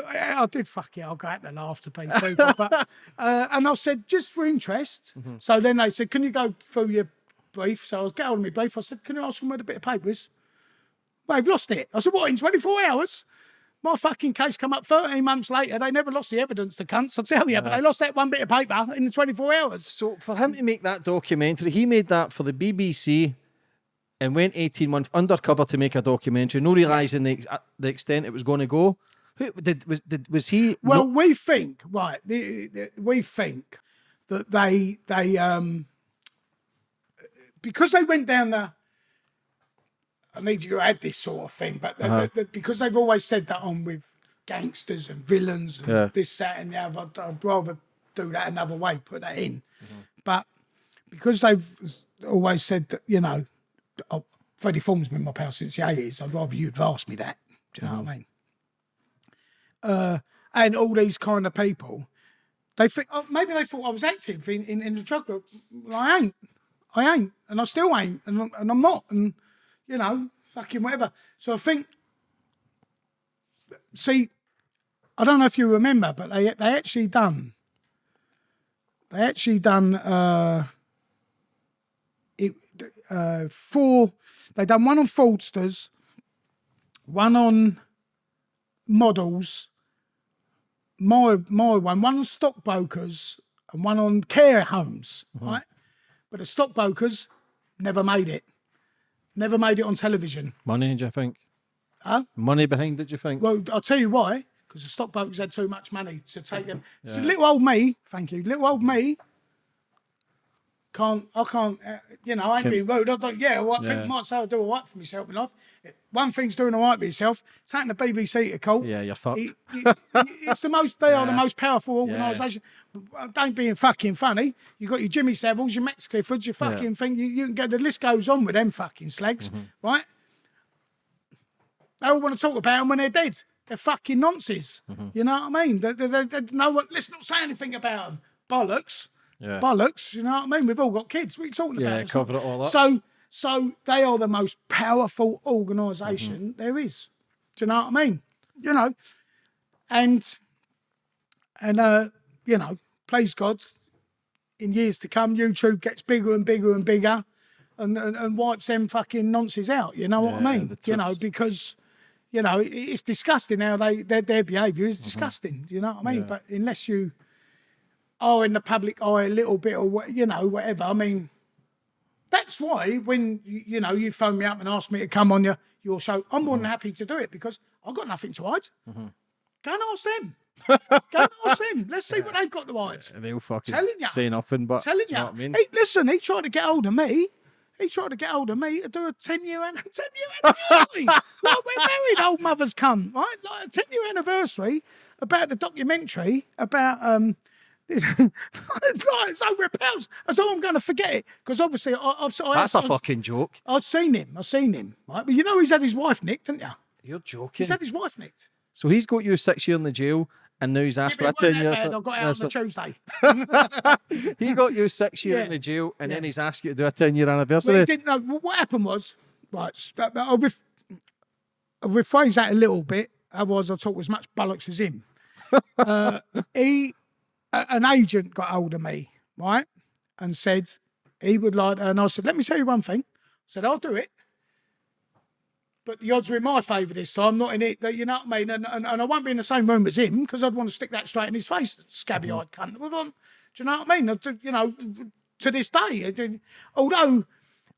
I did, I'll go out to laugh to people. But, and I said, just for interest. So then they said, can you go through your brief? So I was going on my brief. I said, can you ask them where the bit of paper is? Well, they've lost it. I said, what, in 24 hours? My fucking case come up 13 months later. They never lost the evidence, the cunts, I tell you, but they lost that one bit of paper in the 24 hours. So for him to make that documentary, he made that for the BBC and went 18 months undercover to make a documentary, no realising the extent it was going to go. Was he? Well, we think, right, we think that they because they went down the, I need you to add this sort of thing, but because they've always said that on with gangsters and villains and this, that, and the other, I'd rather do that another way, put that in. But because they've always said that, Freddie Form's been my pal since the 80s, I'd rather you'd asked me that. Do you know what I mean? And all these kind of people, they think, maybe they thought I was active in the drug. Well, I ain't, and I still ain't, and I'm not, and fucking whatever. So I think, see, I don't know if you remember, but they actually done they done one on fraudsters, one on models, my one on stockbrokers, and one on care homes, right? But the stockbrokers never made it. Never made it on television. Money, do you think? Huh? Money behind it, do you think? Well, I'll tell you why. Because the stockbrokers had too much money to take them. So little old me, thank you, little old me, I can't, I ain't being rude. I don't, people might say I do all right for myself in life. One thing's doing all right for yourself. Taking the BBC to court. Yeah, you're fucked. It's the most, they are the most powerful organisation. Don't being fucking funny. You've got your Jimmy Saviles, your Max Cliffords, your fucking thing. You can get, the list goes on with them fucking slags, right? They all want to talk about them when they're dead. They're fucking nonsense. You know what I mean? No one, let's not say anything about them. Bollocks. Yeah. Bollocks, you know what I mean? We've all got kids. What are you talking about? Yeah, cover it all up. So they are the most powerful organisation there is. Do you know what I mean? And please God, in years to come, YouTube gets bigger and bigger and bigger and wipes them fucking nonsense out. You know what I mean? Because it's disgusting how their behaviour is disgusting. You know what I mean? But unless you are in the public eye a little bit or whatever, I mean, that's why when you phone me up and ask me to come on your show, I'm more than happy to do it because I've got nothing to hide. Go and ask them. Go and ask them. Let's see what they've got to hide. They'll fucking Telling ya. say nothing, but Telling you. know what I mean? Hey, listen, he tried to get hold of me. He tried to get hold of me to do a 10-year anniversary. Like, we're married, old mother's cunt, right? Like a 10-year anniversary about the documentary about it's like so repels. So I'm going to forget it because obviously That's a fucking joke. I've seen him, right? But he's had his wife nicked, haven't you? You're joking. He's had his wife nicked. So he's got you 6 years in the jail, and now he's asked for a 10-year. I got out on the Tuesday. He got you 6 years in the jail, and then he's asked you to do a 10-year anniversary. Well, he didn't know. What happened was, right, I'll rephrase that a little bit, otherwise I'll talk as much bollocks as him. An agent got hold of me, right, and said he would like, and I said, let me tell you one thing. I said, I'll do it. But the odds are in my favour this time, not in it. You know what I mean? And I won't be in the same room as him because I'd want to stick that straight in his face, scabby-eyed cunt. Do you know what I mean? To this day. Although,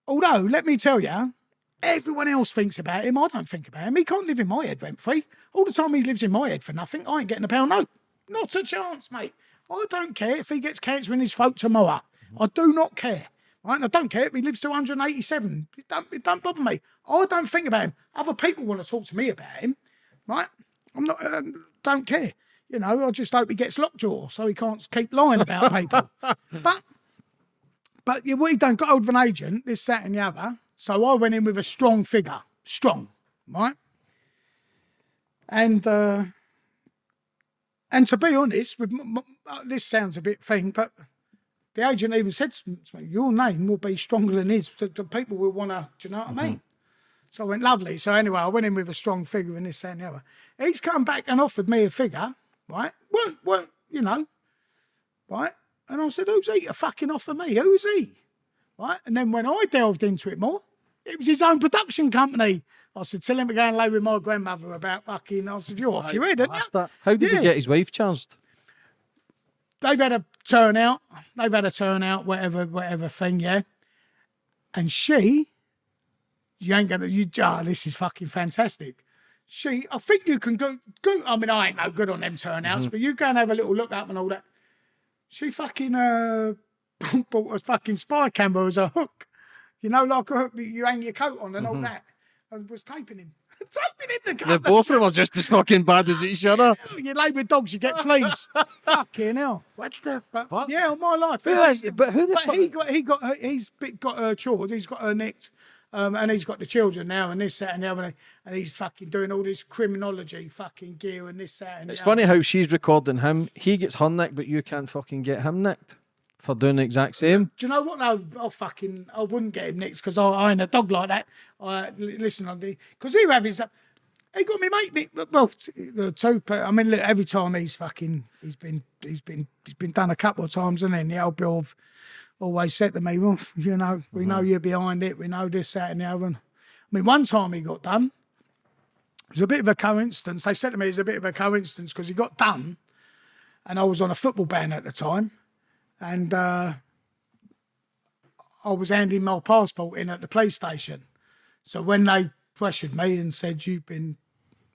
let me tell you, everyone else thinks about him. I don't think about him. He can't live in my head rent-free. All the time he lives in my head for nothing. I ain't getting a pound note. Not a chance, mate. I don't care if he gets cancer in his throat tomorrow. I do not care. Right? And I don't care if he lives to 187. It don't bother me. I don't think about him. Other people want to talk to me about him. Right? I'm not. Don't care. I just hope he gets lockjaw so he can't keep lying about people. But what he done, got hold of an agent, this, that, and the other. So I went in with a strong figure. Strong. Right? And to be honest, this sounds a bit thing, but the agent even said to me, your name will be stronger than his. The people will want to, do you know what I mean? So I went, lovely. So anyway, I went in with a strong figure and this, that, and the other. He's come back and offered me a figure, right? Weren't right? And I said, who's he to fucking offer me? Who's he? Right? And then when I delved into it more, it was his own production company. I said, tell him to go and lay with my grandmother about fucking... I said, you're off your head, aren't you? How did he get his wife charged? They've had a turnout, whatever thing, yeah. And she, this is fucking fantastic. I think you can go, I mean, I ain't no good on them turnouts, but you go and have a little look up and all that. She fucking bought a fucking spy camera as a hook. Like a hook that you hang your coat on and all that. And was taping him. Taping him the cover. Both of them are just as fucking bad as each other. You lay with dogs, you get fleas. Fucking hell. What the fuck? Yeah, on my life. But he's got her chores, he's got her nicked. And he's got the children now and this, that, and the other. And he's fucking doing all this criminology fucking gear and this, that, and it's funny how she's recording him. He gets her nicked, but you can't fucking get him nicked for doing the exact same. Do you know what? No, I wouldn't get him nicked because I ain't a dog like that. Listen, because he got me mate nicked. Well, the two. I mean, look, every time he's been done a couple of times, and then the old Bill have always said to me, well, we know you're behind it. We know this, that, and the other. I mean, one time he got done. It was a bit of a coincidence. They said to me it's a bit of a coincidence because he got done, and I was on a football ban at the time. And I I was handing my passport in at the police station. So when they pressured me and said, you've been,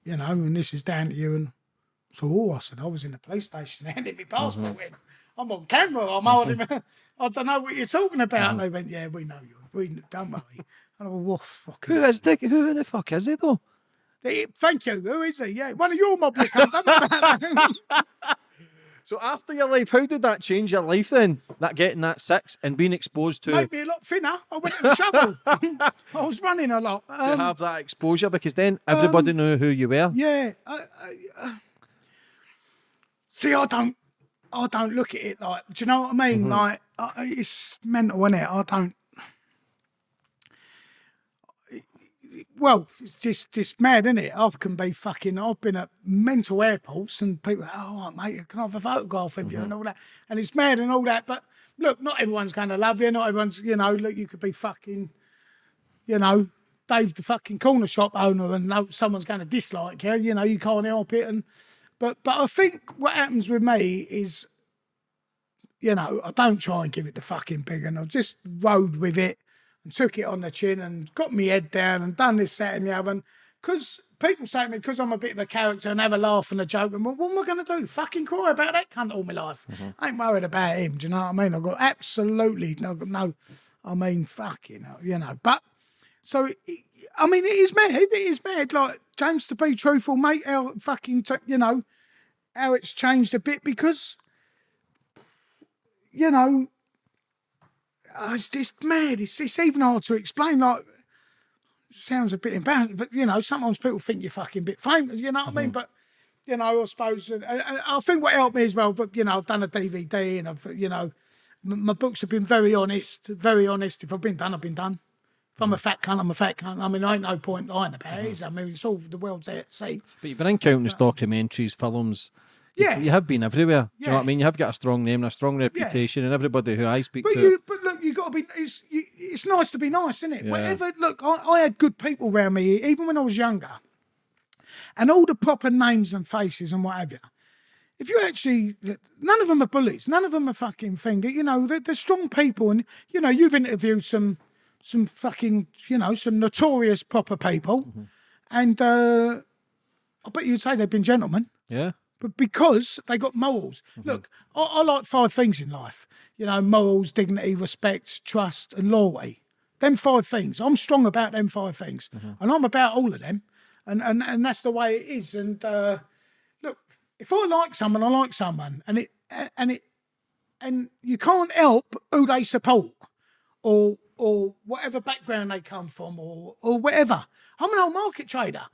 you know, and this is down to you. And so, I said, I was in the police station handing my passport in. I'm on camera. I'm holding. I don't know what you're talking about. And they went, yeah, we know you. Don't worry. And I went, well, fuck. Who the fuck is he though? Thank you. Who is he? Yeah, one of your mob that comes. So after your life, how did that change your life then? That getting that 6 and being exposed to Made me a lot thinner. I went to the shovel. I was running a lot. to have that exposure, because then everybody knew who you were. Yeah. See, I don't look at it like. Do you know what I mean? Like, it's mental, isn't it? I don't. Well, it's just mad, isn't it? I've been at mental airports and people, oh, mate, can I have a photograph of you and all that? And it's mad and all that. But look, not everyone's going to love you. Not everyone's, you know, look, you could be fucking, you know, Dave the fucking corner shop owner and someone's going to dislike you. You know, you can't help it. But I think what happens with me is, you know, I don't try and give it the fucking big one. I've just rode with it and took it on the chin and got my head down and done this, that and the other. Because people say to me, because I'm a bit of a character and have a laugh and a joke, and well, what am I going to do? Fucking cry about that cunt all my life. I ain't worried about him, do you know what I mean? I've got absolutely no, I mean, fucking, you know. But, so, I mean, it is mad. It is mad. Like, James, to be truthful, mate, how fucking, you know, how it's changed a bit because, you know, it's mad. It's even hard to explain. Like, sounds a bit embarrassing, but you know, sometimes people think you're fucking a bit famous. You know what I mean? But you know, I suppose, and I think what helped me as well. But you know, I've done a DVD, and I've, you know, my books have been very honest. Very honest. If I've been done, I've been done. If I'm a fat cunt, I'm a fat cunt. I mean, I ain't no point lying about it. I mean, it's all the world's there to see. But you've been in countless documentaries, films. Yeah. You have been everywhere. Do you know Yeah. what I mean? You have got a strong name and a strong reputation, and everybody who I speak But to. but look, you got to be. It's nice to be nice, isn't it? Yeah. Whatever. Look, I had good people around me, even when I was younger, and all the proper names and faces and what have you. If you actually, none of them are bullies. None of them are fucking thing. You know, they're strong people, and you know, you've interviewed some fucking, you know, some notorious proper people, and I bet you'd say they've been gentlemen. Yeah. But because they got morals. Look, I like 5 things in life. You know, morals, dignity, respect, trust, and loyalty. Them 5 things. I'm strong about them 5 things. And I'm about all of them. And that's the way it is. And look, if I like someone, I like someone. And you can't help who they support or whatever background they come from or whatever. I'm an old market trader.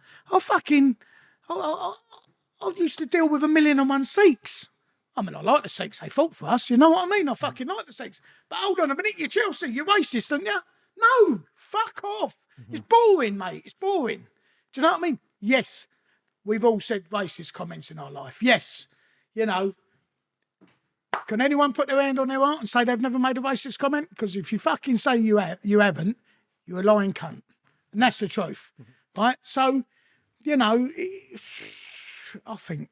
I used to deal with 1,000,001 Sikhs. I mean, I like the Sikhs. They fought for us. You know what I mean? I fucking like the Sikhs. But hold on a minute. You're Chelsea. You're racist, aren't you? No. Fuck off. It's boring, mate. It's boring. Do you know what I mean? Yes. We've all said racist comments in our life. Yes. You know. Can anyone put their hand on their heart and say they've never made a racist comment? Because if you fucking say you haven't, you're a lying cunt. And that's the truth. Right? So, you know... I think.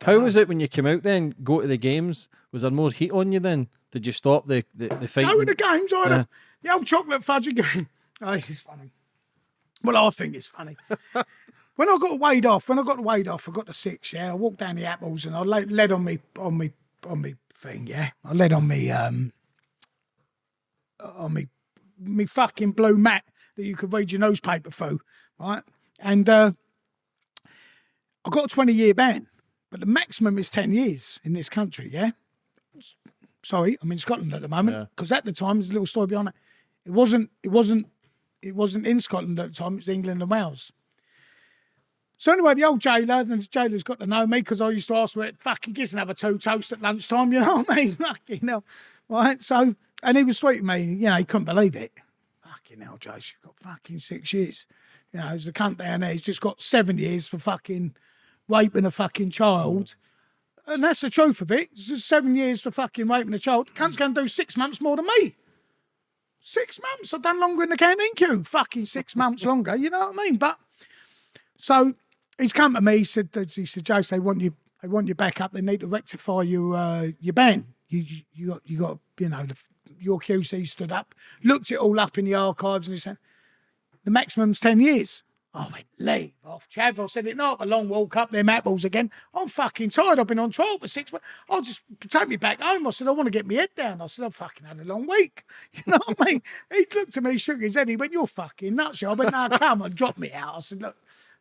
How was it when you came out then? Go to the games? Was there more heat on you then? Did you stop the fight? Go to the games, I had the old chocolate fudge again. Oh, this is funny. Well, I think it's funny. When I got weighed off, I got the 6, yeah. I walked down the apples and I led on me thing, yeah. I led on me fucking blue mat that you could read your newspaper through, right? And I got a 20-year ban, but the maximum is 10 years in this country, yeah? Sorry, I'm in Scotland at the moment, because at the time, there's a little story behind it. It wasn't in Scotland at the time, it was England and Wales. So anyway, the old jailer, and the jailer's got to know me, because I used to ask where fucking kids and have a 2 toast at lunchtime, you know what I mean? Fucking hell. Right, so, and he was sweet with me, you know, he couldn't believe it. Fucking hell, Jace, you've got fucking 6 years. You know, there's a cunt down there, he's just got 7 years for fucking raping a fucking child. And that's the truth of it. It's just 7 years for fucking raping a child. The cunt's going to do 6 months more than me. 6 months? I've done longer in the canteen queue. Fucking 6 months longer, you know what I mean? But, so, he's come to me, he said, Jace, they want you back up. They need to rectify your ban. you got, your QC stood up, looked it all up in the archives, and he said, the maximum's 10 years. I went, leave off, Chav. I said, it not a long walk up them apples again. I'm fucking tired. I've been on trial for 6 months. I'll just take me back home. I said, I want to get my head down. I said, I've fucking had a long week. You know what I mean? He looked at me, shook his head. He went, you're fucking nuts. I went, no, come on, drop me out. I said, look,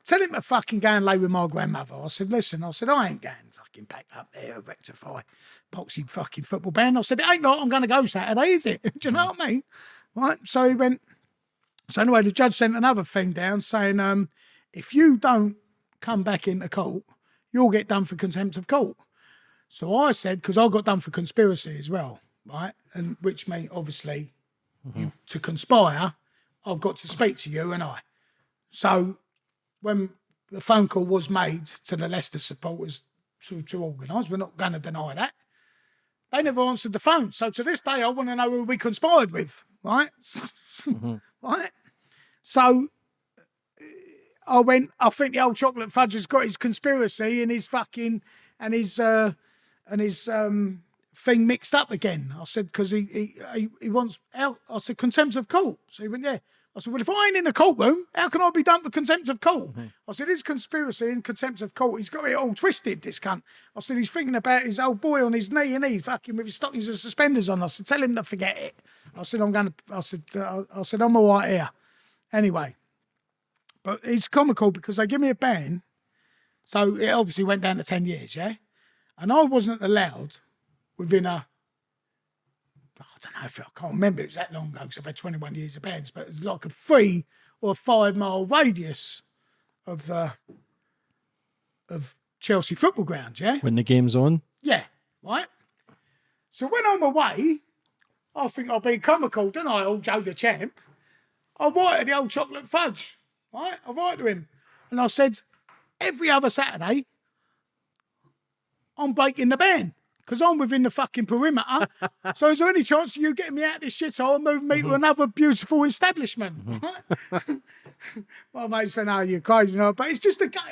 tell him to fucking go and lay with my grandmother. I said, listen, I ain't going fucking back up there, rectify poxy fucking football band. I said, it ain't like I'm going to go Saturday, is it? Do you know what I mean? Right. So he went. So anyway, the judge sent another thing down saying, if you don't come back into court, you'll get done for contempt of court. So I said, because I got done for conspiracy as well, right? And which means, obviously, to conspire, I've got to speak to you and I. So when the phone call was made to the Leicester supporters to organise, we're not going to deny that, they never answered the phone. So to this day, I want to know who we conspired with, right? Right? So I went, I think the old chocolate fudge has got his conspiracy and his fucking, and his thing mixed up again. I said, because he wants out. I said, contempt of court. So he went, yeah. I said, well, if I ain't in the courtroom, how can I be done for contempt of court? I said, his conspiracy and contempt of court, he's got it all twisted, this cunt. I said, he's thinking about his old boy on his knee and he's fucking with his stockings and suspenders on. I said, tell him to forget it. I said, I said, I'm all right here. Anyway, but it's comical because they give me a ban. So it obviously went down to 10 years, yeah? And I wasn't allowed within I don't know if I can't remember, it was that long ago because I've had 21 years of bans, but it was like a 3 or 5 mile radius of Chelsea football grounds, yeah? When the game's on? Yeah, right? So when I'm away, I think I'll be comical, don't I, old Joe the Champ? I write to the old chocolate fudge, right? I write to him. And I said, every other Saturday, I'm breaking the ban. Because I'm within the fucking perimeter. So is there any chance of you getting me out of this shithole and moving me to another beautiful establishment? Right? My mates went, oh, you're crazy. You know? But it's just a game.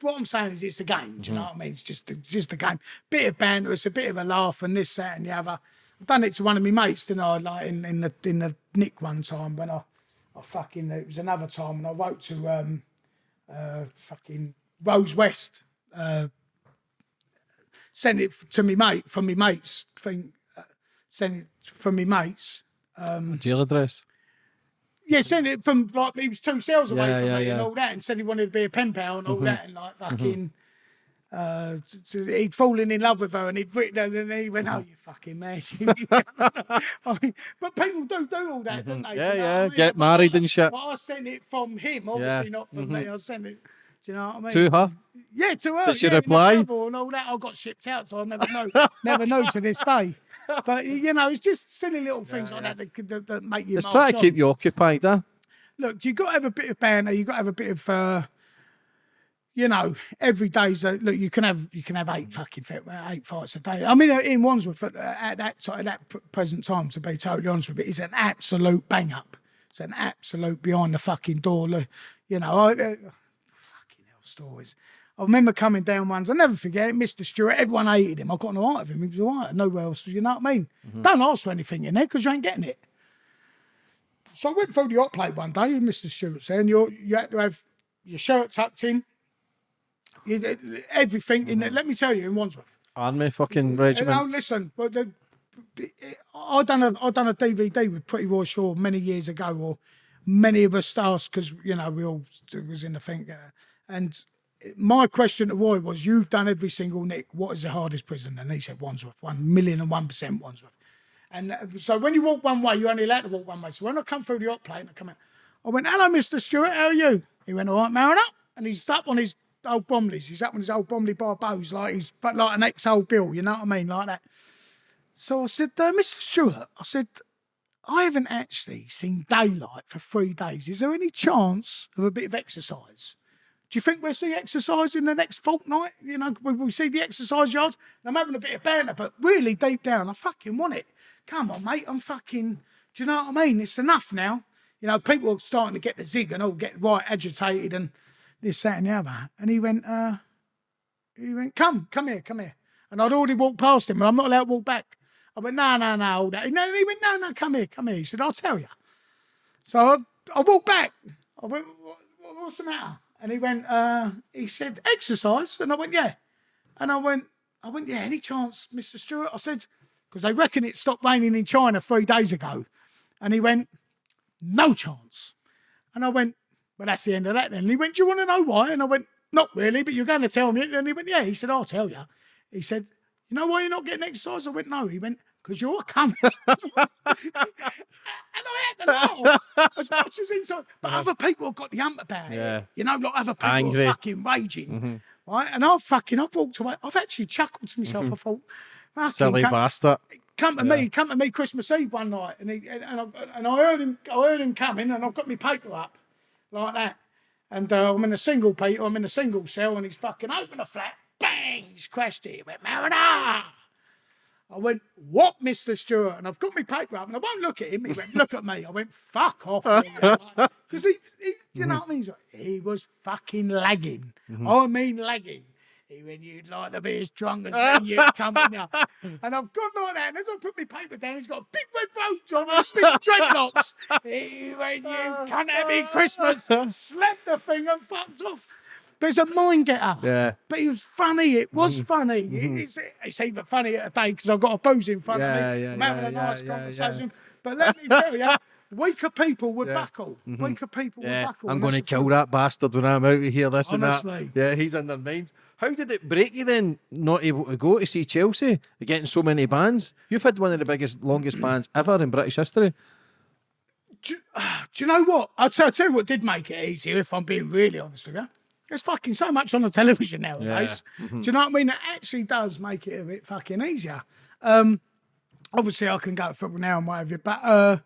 What I'm saying is it's a game. Do you know what I mean? It's just a game. Bit of banter. It's a bit of a laugh and this, that and the other. I've done it to one of my mates, didn't I? Like in the Nick one time when I fucking, it was another time when I wrote to fucking Rose West, sent it to me mate from me mates thing. Sent it from me mates. Jail address. Yeah, sent it from like he was 2 cells away from me yeah. and all that, and said he wanted to be a pen pal and all that, and like fucking. He'd fallen in love with her, and he'd written, and he went, "Oh, you fucking man!" I mean, but people do all that, don't they? Yeah, Do you know what I mean? get married and shit. But I sent it from him, obviously not from me. I sent it. Do you know what I mean? To her? Yeah, to her. Did she in the reply? shovel and all that. I got shipped out, so I never know to this day. But it's just silly little things like that that make you. Just try to keep you occupied, huh? Look, you got to have a bit of banter. You got to have a bit of, every day's look. You can have 8 fights a day. I mean, in Wandsworth at that present time, to be totally honest with you, it's an absolute bang up. It's an absolute behind the fucking door. Stories. I remember coming down once, I'll never forget it, Mr. Stewart, everyone hated him. I got no art of him, he was all right, nowhere else, you know what I mean? Don't ask for anything in there because you ain't getting it. So I went through the hot plate one day, and Mr. Stewart saying you had to have your shirt tucked in, everything in there. Let me tell you, in Wandsworth. Army fucking regiment. No, listen, but I done a DVD with Pretty Roy Shaw many years ago, or many of us stars, because, we all was in the thing. And my question to Roy was, you've done every single Nick. What is the hardest prison? And he said Wandsworth, 1,001% Wandsworth. And so when you walk one way, you're only allowed to walk one way. So when I come through the hot plate and I come out, I went, hello, Mr. Stewart, how are you? He went, all right, Mariner. And he's up on his old Bromleys. He's up on his old Bromley Barbeaus, like an ex-old Bill, you know what I mean, like that. So I said, Mr. Stewart, I said, I haven't actually seen daylight for 3 days. Is there any chance of a bit of exercise? Do you think we'll see exercise in the next fortnight? We see the exercise yards. I'm having a bit of banter, but really deep down, I fucking want it. Come on, mate, I'm fucking, do you know what I mean? It's enough now. People are starting to get the zig and all get right agitated and this, that and the other. And he went, come here. And I'd already walked past him, and I'm not allowed to walk back. I went, no, all that. He went, no, come here. He said, I'll tell you. So I walked back. I went, what's the matter? And he went, he said, exercise. And I went, yeah. And I went, yeah, any chance, Mr. Stewart? I said, because they reckon it stopped raining in China 3 days ago. And he went, no chance. And I went, well, that's the end of that then. And he went, do you want to know why? And I went, not really, but you're going to tell me. And he went, yeah. He said, I'll tell you. He said, you know why you're not getting exercise? I went, no. He went, because you're a cunt. And I had to laugh as much as inside. But other people have got the hump about it. You know, like other people Angry. are fucking raging. Right? And I've walked away. I've actually chuckled to myself. I thought, silly bastard. Come to me Christmas Eve one night, and I heard him coming, and I've got my paper up like that, and I'm in a single cell, and he's fucking opened the flat, bang, he's crashed it. He went, Marina! I went, what, Mr. Stewart? And I've got my paper up, and I won't look at him. He went, look at me. I went, fuck off. Because he you know what I mean? He was fucking lagging. I mean lagging. He went, you'd like to be as drunk as you come in here. And I've gone like that, and as I put my paper down, he's got a big red rose on with big dreadlocks. He went, you can't have me Christmas. Slapped the thing and fucked off. There's a mind getter. Yeah. But it was funny. It was funny. It's even funny at a day because I've got a booze in front of me. I'm having a nice conversation. But let me tell you, weaker people would buckle. Weaker people would buckle. I'm going to kill that bastard when I'm out of here, this Honestly. and that. Yeah, he's in their minds. How did it break you then, not able to go to see Chelsea, getting so many bans? You've had one of the biggest, longest bans ever in British history. Do you know what? I'll tell you what did make it easier, if I'm being really honest with you. There's fucking so much on the television nowadays. Do you know what I mean? It actually does make it a bit fucking easier. Obviously, I can go to football now and what have you, but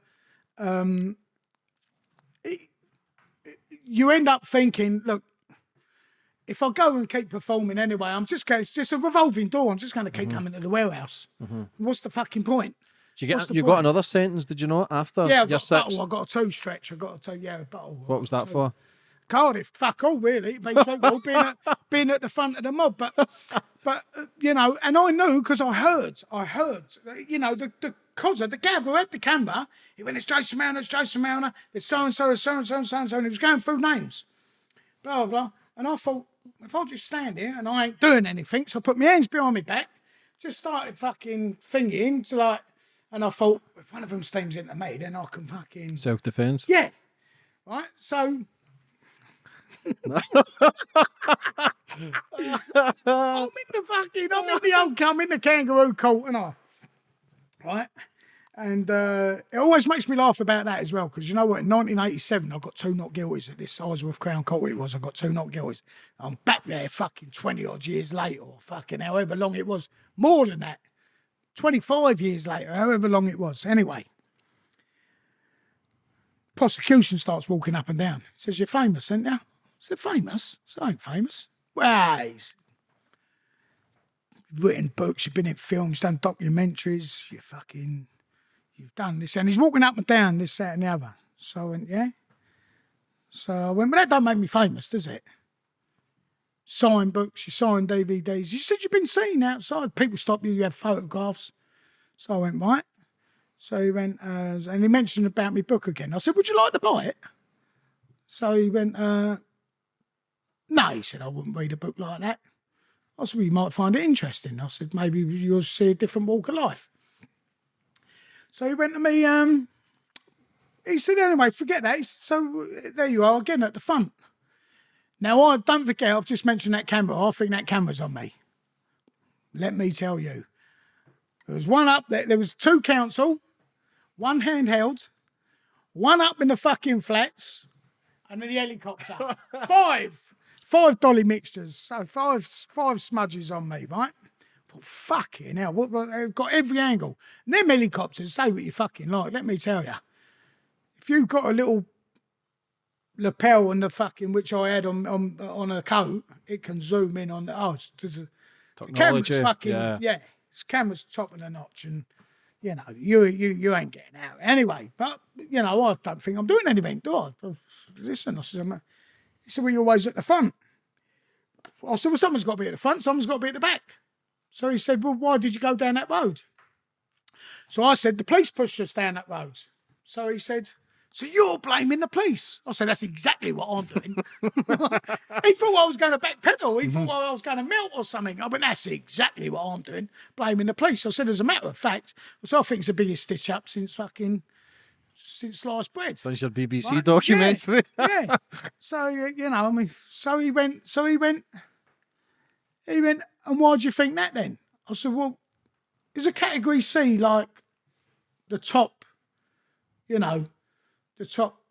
you end up thinking, look, if I go and keep performing anyway, it's just a revolving door. I'm just going to keep coming to the warehouse. What's the fucking point? You got another sentence, did you not, after your six? Bottle, I got a 2 stretch. I got a 2, a bottle. What was that for? Cardiff, fuck all, really. Being being at the front of the mob, but you know, and I knew because I heard, you know, the cozzer, the gav who had the camera, he went, it's Jason Milner, there's so and so, and he was going through names, blah blah, and I thought, if I just stand here and I ain't doing anything, so I put my hands behind my back, just started fucking thinking to like, and I thought, if one of them steams into me, then I can fucking self-defense. Yeah, right. So. I'm in the old I'm in the kangaroo court, and right? And it always makes me laugh about that as well, because you know what, in 1987 I got 2 not guilties at this Isleworth Crown Court I got 2 not guilties. I'm back there fucking 20 odd years later, or fucking however long it was, more than that, 25 years later, however long it was. Anyway, prosecution starts walking up and down. Says, you're famous, ain't you? I said, famous? So I ain't famous. Well, he's written books, you've been in films, done documentaries, you've done this. And he's walking up and down, this, that, and the other. So I went, yeah. So I went, but that don't make me famous, does it? Sign books, you sign DVDs. You said you've been seen outside. People stop you, you have photographs. So I went, right. So he went, and he mentioned about my book again. I said, would you like to buy it? So he went, no, he said, I wouldn't read a book like that. I said, well, you might find it interesting. I said, maybe you'll see a different walk of life. So he went to me, he said, anyway, forget that. He said, so there you are, again at the front. Now, don't forget, I've just mentioned that camera. I think that camera's on me. Let me tell you. There was one up there. There was 2 council, 1 handheld, 1 up in the fucking flats, and then the helicopter. 5 dolly mixtures. So 5 smudges on me, right? But fucking hell, they've got every angle. And them helicopters, say what you fucking like, let me tell you. If you've got a little lapel on the fucking, which I had on a coat, it can zoom in on the, the camera's fucking, this camera's top of the notch, and you know, you ain't getting out. Anyway, but you know, I don't think I'm doing anything, do I? Listen, I said, he said, well, you're always at the front. I said, well, someone's got to be at the front, someone's got to be at the back. So he said, well, why did you go down that road? So I said, the police pushed us down that road. So he said, so you're blaming the police? I said, that's exactly what I'm doing. He thought I was going to backpedal. He thought I was going to melt or something. I went, that's exactly what I'm doing, blaming the police. I said, as a matter of fact, which I think is the biggest stitch up since sliced bread. Since your BBC documentary. Yeah. So, you know, I mean, so he went, and why do you think that then? I said, well, is a category C like the top, you know, the top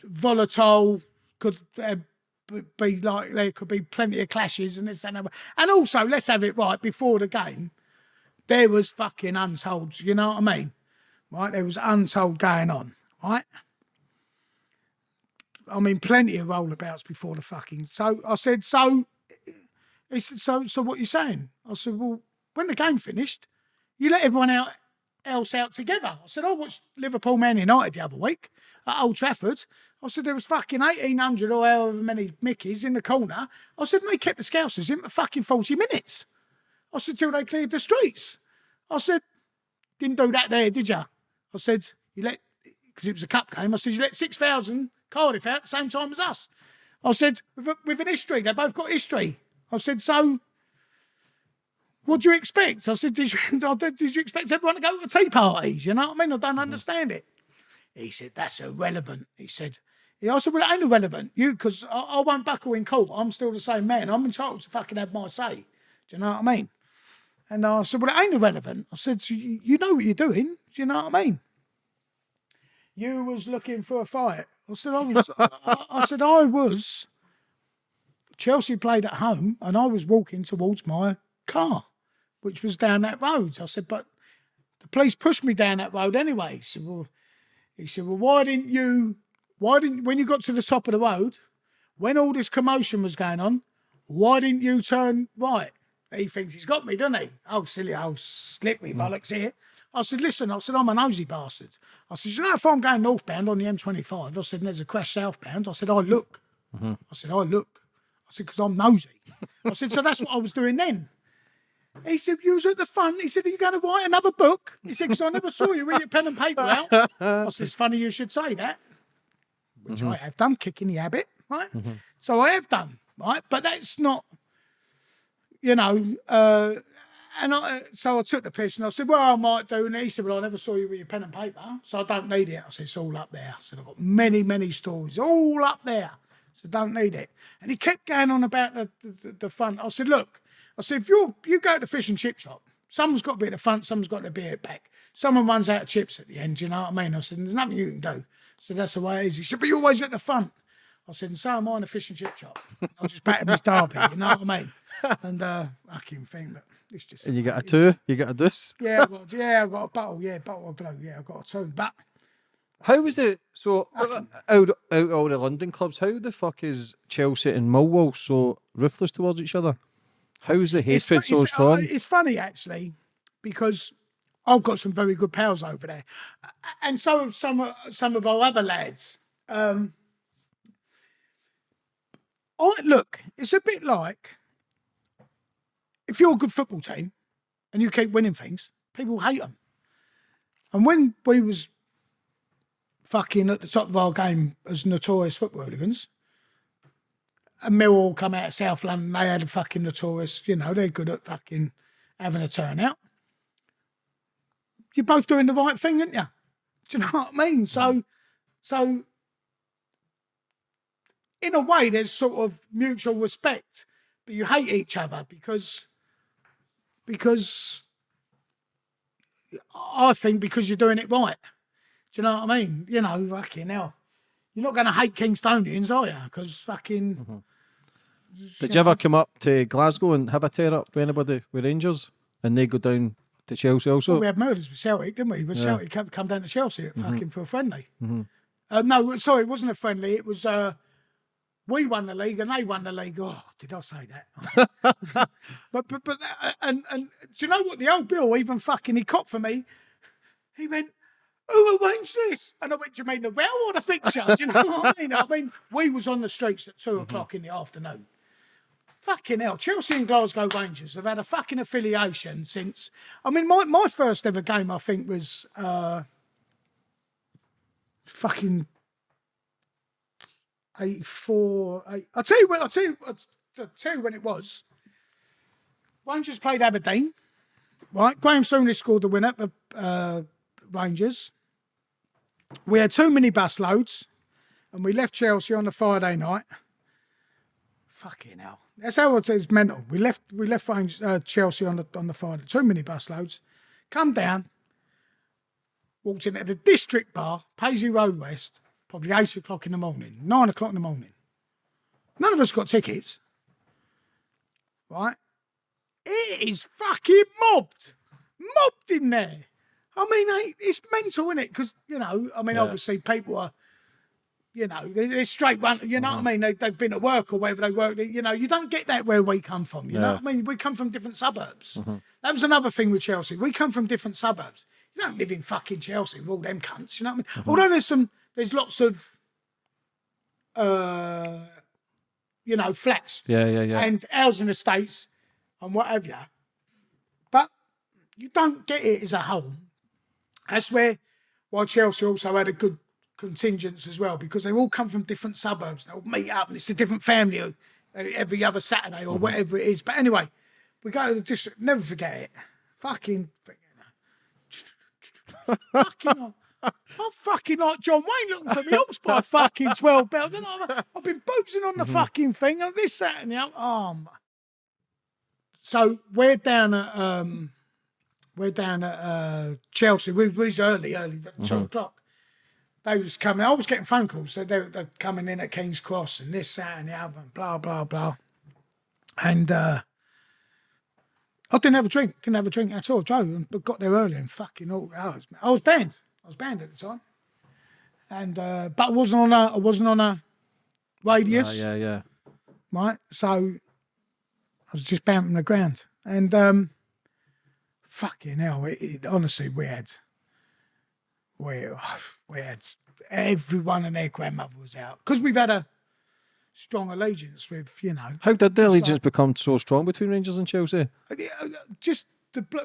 volatile, could be like, there could be plenty of clashes and this and that. And also, let's have it right, before the game, there was fucking untold, you know what I mean? Right, there was untold going on, right? I mean, plenty of rollouts before the fucking. So I said, he said, so what are you saying? I said, well, when the game finished, you let everyone else out together. I said, I watched Liverpool Man United the other week at Old Trafford. I said, there was fucking 1,800 or however many Mickeys in the corner. I said, and they kept the Scousers in for fucking 40 minutes. I said, till they cleared the streets. I said, didn't do that there, did you? I said, because it was a cup game, I said, you let 6,000 Cardiff out at the same time as us. I said, with an history, they both got history. I said, so what do you expect? I said, did you expect everyone to go to tea parties? You know what I mean? I don't understand it. He said, that's irrelevant. I said, well, it ain't irrelevant. Because I won't buckle in court. I'm still the same man. I'm entitled to fucking have my say. Do you know what I mean? And I said, well, it ain't irrelevant. I said, so you know what you're doing. Do you know what I mean? You was looking for a fight. I said, I was. Chelsea played at home and I was walking towards my car, which was down that road. I said, but the police pushed me down that road anyway. He said, well, why didn't when you got to the top of the road, when all this commotion was going on, why didn't you turn right? He thinks he's got me, doesn't he? Oh, silly old slippery bollocks here. I said, listen, I'm a nosy bastard. I said, you know, if I'm going northbound on the M25, I said, and there's a crash southbound, I said, I look. I said, because I'm nosy. I said, so that's what I was doing then. He said, you was at the front. He said, are you going to write another book? He said, because I never saw you with your pen and paper out. I said, it's funny you should say that, which I have done, kicking the habit, right? So I have done, right? But that's not, you know, so I took the piss and I said, well, I might do. And he said, well, I never saw you with your pen and paper, so I don't need it. I said, it's all up there. I said, I've got many, many stories, all up there. So don't need it. And he kept going on about the front. I said, look, if you go to the fish and chip shop, someone's got to be at the front, someone's got to be at the back. Someone runs out of chips at the end, you know what I mean? I said, there's nothing you can do. So that's the way it is. He said, but you're always at the front. I said, and so am I in a fish and chip shop. I just batted his derby, you know what I mean? And I can think, but it's just. And you got a two? You got a deuce? Yeah, I've got a bottle of glue. Yeah, I've got a two. But how was it? So, out all the London clubs, how the fuck is Chelsea and Millwall so ruthless towards each other? How's the hatred so strong? It's funny, actually, because I've got some very good pals over there. And so have some of our other lads. Look, it's a bit like if you're a good football team and you keep winning things, people hate them. And when we was fucking at the top of our game as notorious football hooligans, and Millwall come out of South London, they had a fucking notorious, you know, they're good at fucking having a turnout. You're both doing the right thing, aren't you? Do you know what I mean? So in a way, there's sort of mutual respect, but you hate each other because I think because you're doing it right. Do you know what I mean? You know, fucking hell. You're not going to hate Kingstonians, are you? Because fucking... Did you ever come up to Glasgow and have a tear up with anybody with Rangers? And they go down to Chelsea also? Well, we had murders with Celtic, didn't we? But Celtic come down to Chelsea fucking for a friendly. No, sorry, it wasn't a friendly. It was... we won the league and they won the league. Oh, did I say that? but do you know what? The old Bill even fucking, he copped for me. He went, who arranged this? And I went, do you mean the row or the fixture? Do you know what I mean? We was on the streets at 2:00 in the afternoon. Fucking hell, Chelsea and Glasgow Rangers have had a fucking affiliation since... I mean, my first ever game, I think, was fucking 84... I'll tell you when it was. Rangers played Aberdeen, right? Graham Souness scored the winner for Rangers. We had 2 minibus loads, and we left Chelsea on the Friday night. Fucking hell. That's how it's mental. We left Chelsea on the Friday. 2 minibus loads. Come down. Walked into the district bar, Paisley Road West, probably 8 o'clock in the morning, 9 o'clock in the morning. None of us got tickets. Right? It is fucking mobbed. Mobbed in there. I mean, it's mental, isn't it? Because, obviously people are, they're straight run, you know what I mean? They've been at work or wherever they work. You don't get that where we come from, you know what I mean? We come from different suburbs. That was another thing with Chelsea. We come from different suburbs. You don't live in fucking Chelsea with all them cunts, you know what I mean? Although there's lots of, flats. And housing estates and what have you. But you don't get it as a whole. That's why Chelsea also had a good contingents as well, because they all come from different suburbs. They all meet up, and it's a different family every other Saturday or whatever it is. But anyway, we go to the district. Never forget it. Fucking I'm fucking like John Wayne looking for me horse by fucking 12 bells. I've been boozing on the fucking thing and this, that, and the other. So we're down at Chelsea. We was early, 2 o'clock. They was coming. I was getting phone calls. So they're coming in at King's Cross and this, that, and the other, and blah, blah, blah. And I didn't have a drink. Didn't have a drink at all. Joe got there early and fucking all hours. I was banned. I was banned at the time. And but I wasn't on a radius. Yeah. Right. So I was just bouncing the ground. And fucking hell, honestly, we had everyone and their grandmother was out, because we've had a strong allegiance with, How did the allegiance become so strong between Rangers and Chelsea? Just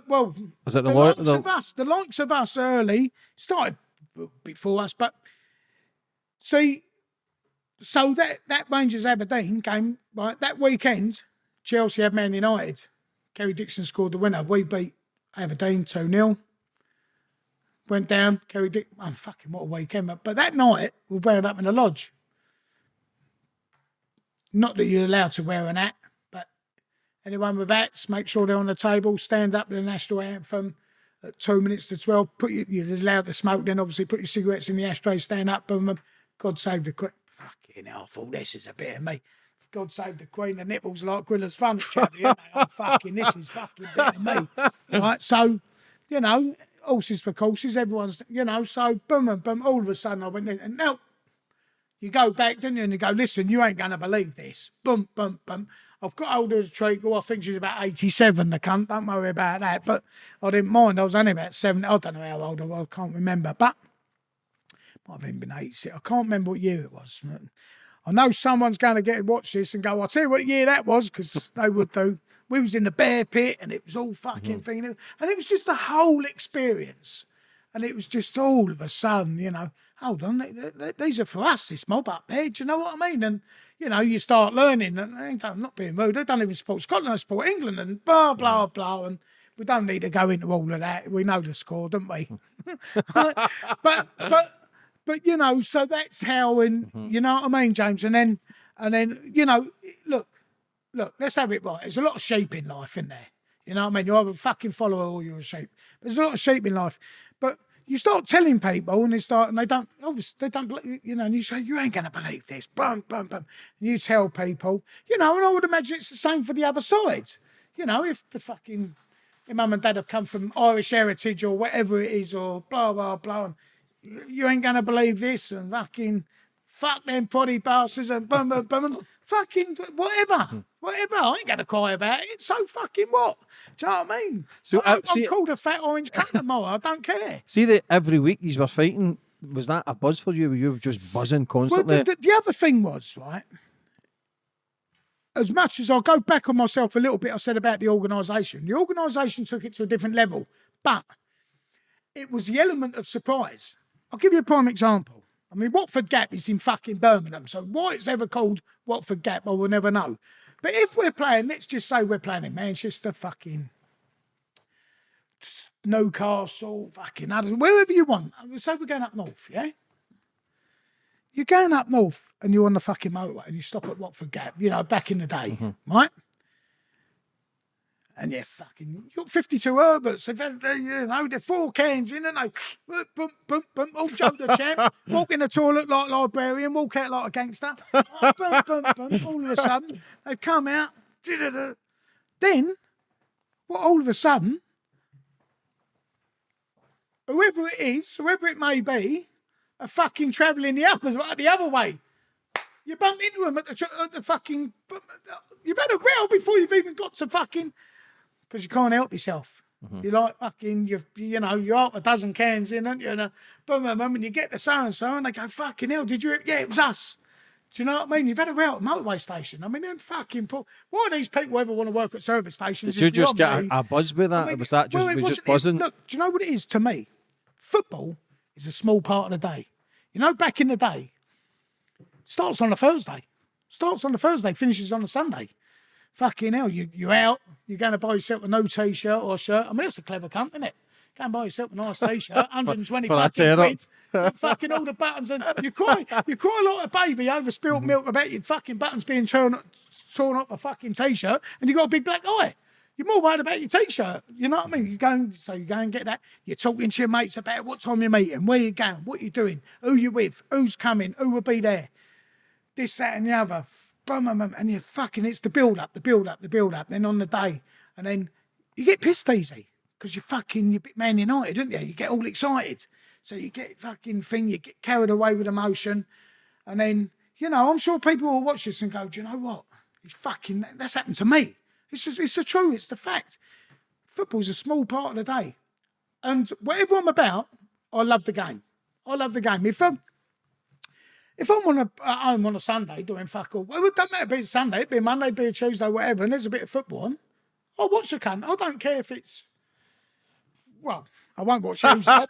was it the likes of us early started before us, but see, so that Rangers Aberdeen game, right, that weekend, Chelsea had Man United. Kerry Dixon scored the winner. We beat Aberdeen 2-0. Went down, Kerry Dixon, what a weekend. But that night, we wound up in a lodge. Not that you're allowed to wear an hat, but anyone with hats, make sure they're on the table, stand up to the national anthem at 2 minutes to 12. You're allowed to smoke, then obviously put your cigarettes in the ashtray, stand up, boom. God save the Queen. Fucking hell, I thought this is a bit of me. God save the Queen, the nipples like Griller's fun, chappy, this is fucking a bit of me. Right, so, horses for courses, everyone's, so boom, all of a sudden I went in, and now you go back, didn't you, and you go, listen, you ain't going to believe this. Boom. I've got hold of the treacle. I think she's about 87, the cunt, don't worry about that, but I didn't mind. I was only about 70, I don't know how old I was, I can't remember, but might have even been 86, I can't remember what year it was. I know someone's going to watch this and go, I'll tell you what year that was, because they would do. We was in the bear pit and it was all fucking thing. And it was just a whole experience. And it was just all of a sudden, hold on, these are for us, this mob up there. Do you know what I mean? And, you start learning. And I'm not being rude. They don't even support Scotland, they support England and blah, blah, blah. And we don't need to go into all of that. We know the score, don't we? But so that's how, and you know what I mean, James? And then, look, let's have it right. There's a lot of sheep in life, isn't there? You know what I mean? You either fucking follow or you're a sheep. There's a lot of sheep in life. But you start telling people and they don't believe, and you say, you ain't going to believe this. Boom. And you tell people, and I would imagine it's the same for the other side. If the fucking, your mum and dad have come from Irish heritage or whatever it is, or blah, blah, blah, and you ain't going to believe this, and fucking fuck them proddy bastards, and boom, and fucking whatever. I ain't going to cry about it. So fucking what? Do you know what I mean? So I'm called a fat orange cunt tomorrow. I don't care. See that every week you were fighting, was that a buzz for you? Were you just buzzing constantly? Well, the other thing was, right, as much as I'll go back on myself a little bit, I said about the organisation. The organisation took it to a different level, but it was the element of surprise. I'll give you a prime example. I mean, Watford Gap is in fucking Birmingham, so why it's ever called Watford Gap, I will never know. But if we're playing, let's just say we're playing in Manchester, fucking Newcastle, fucking wherever you want. So we're going up north, yeah? You're going up north and you're on the fucking motorway and you stop at Watford Gap, back in the day, right? And you got 52 Herberts, they're 4 cans in, and they boom, boom, boom, all jump the champ, walk in the toilet like a librarian, walk out like a gangster, boom, boom, boom, all of a sudden, they've come out, then, all of a sudden, whoever it is, whoever it may be, are fucking travelling the other way. You bump into them at the fucking... You've had a row before you've even got to fucking... Because you can't help yourself. You're like fucking... You're half a dozen cans in, aren't you? And boom, boom, boom, and you get to so-and-so and they go, fucking hell, did you... Yeah, it was us. Do you know what I mean? You've had a row at the motorway station. I mean, them fucking... Why these people ever want to work at service stations? Did you just get a buzz with that? I mean, was that just, just buzzing? Look, do you know what it is to me? Football is a small part of the day. Back in the day, starts on a Thursday. Finishes on a Sunday. Fucking hell, you're out, you're going to buy yourself a new T-shirt or a shirt. I mean, that's a clever cunt, isn't it? Go and buy yourself a nice T-shirt, 120 fucking quid. Fucking all the buttons. And you cry like a baby over spilt milk about your fucking buttons being torn up a fucking T-shirt, and you got a big black eye. You're more worried about your T-shirt. You know what I mean? You go and get that. You're talking to your mates about what time you're meeting, where you're going, what you're doing, who you're with, who's coming, who will be there. This, that, and the other. And you're fucking, it's the build-up. Then on the day. And then you get pissed easy because you're bit Man United, don't you? You get all excited. So you get you get carried away with emotion. And then, I'm sure people will watch this and go, do you know what? That's happened to me. It's the truth. It's the fact. Football's a small part of the day. And whatever I'm about, I love the game. If I'm at home on a Sunday doing fuck all, well, it doesn't matter if it's Sunday, it'd be Monday, it'd be a Tuesday, whatever, and there's a bit of football on, I'll watch the cunt. I don't care if it's... Well, I won't watch Tuesday, but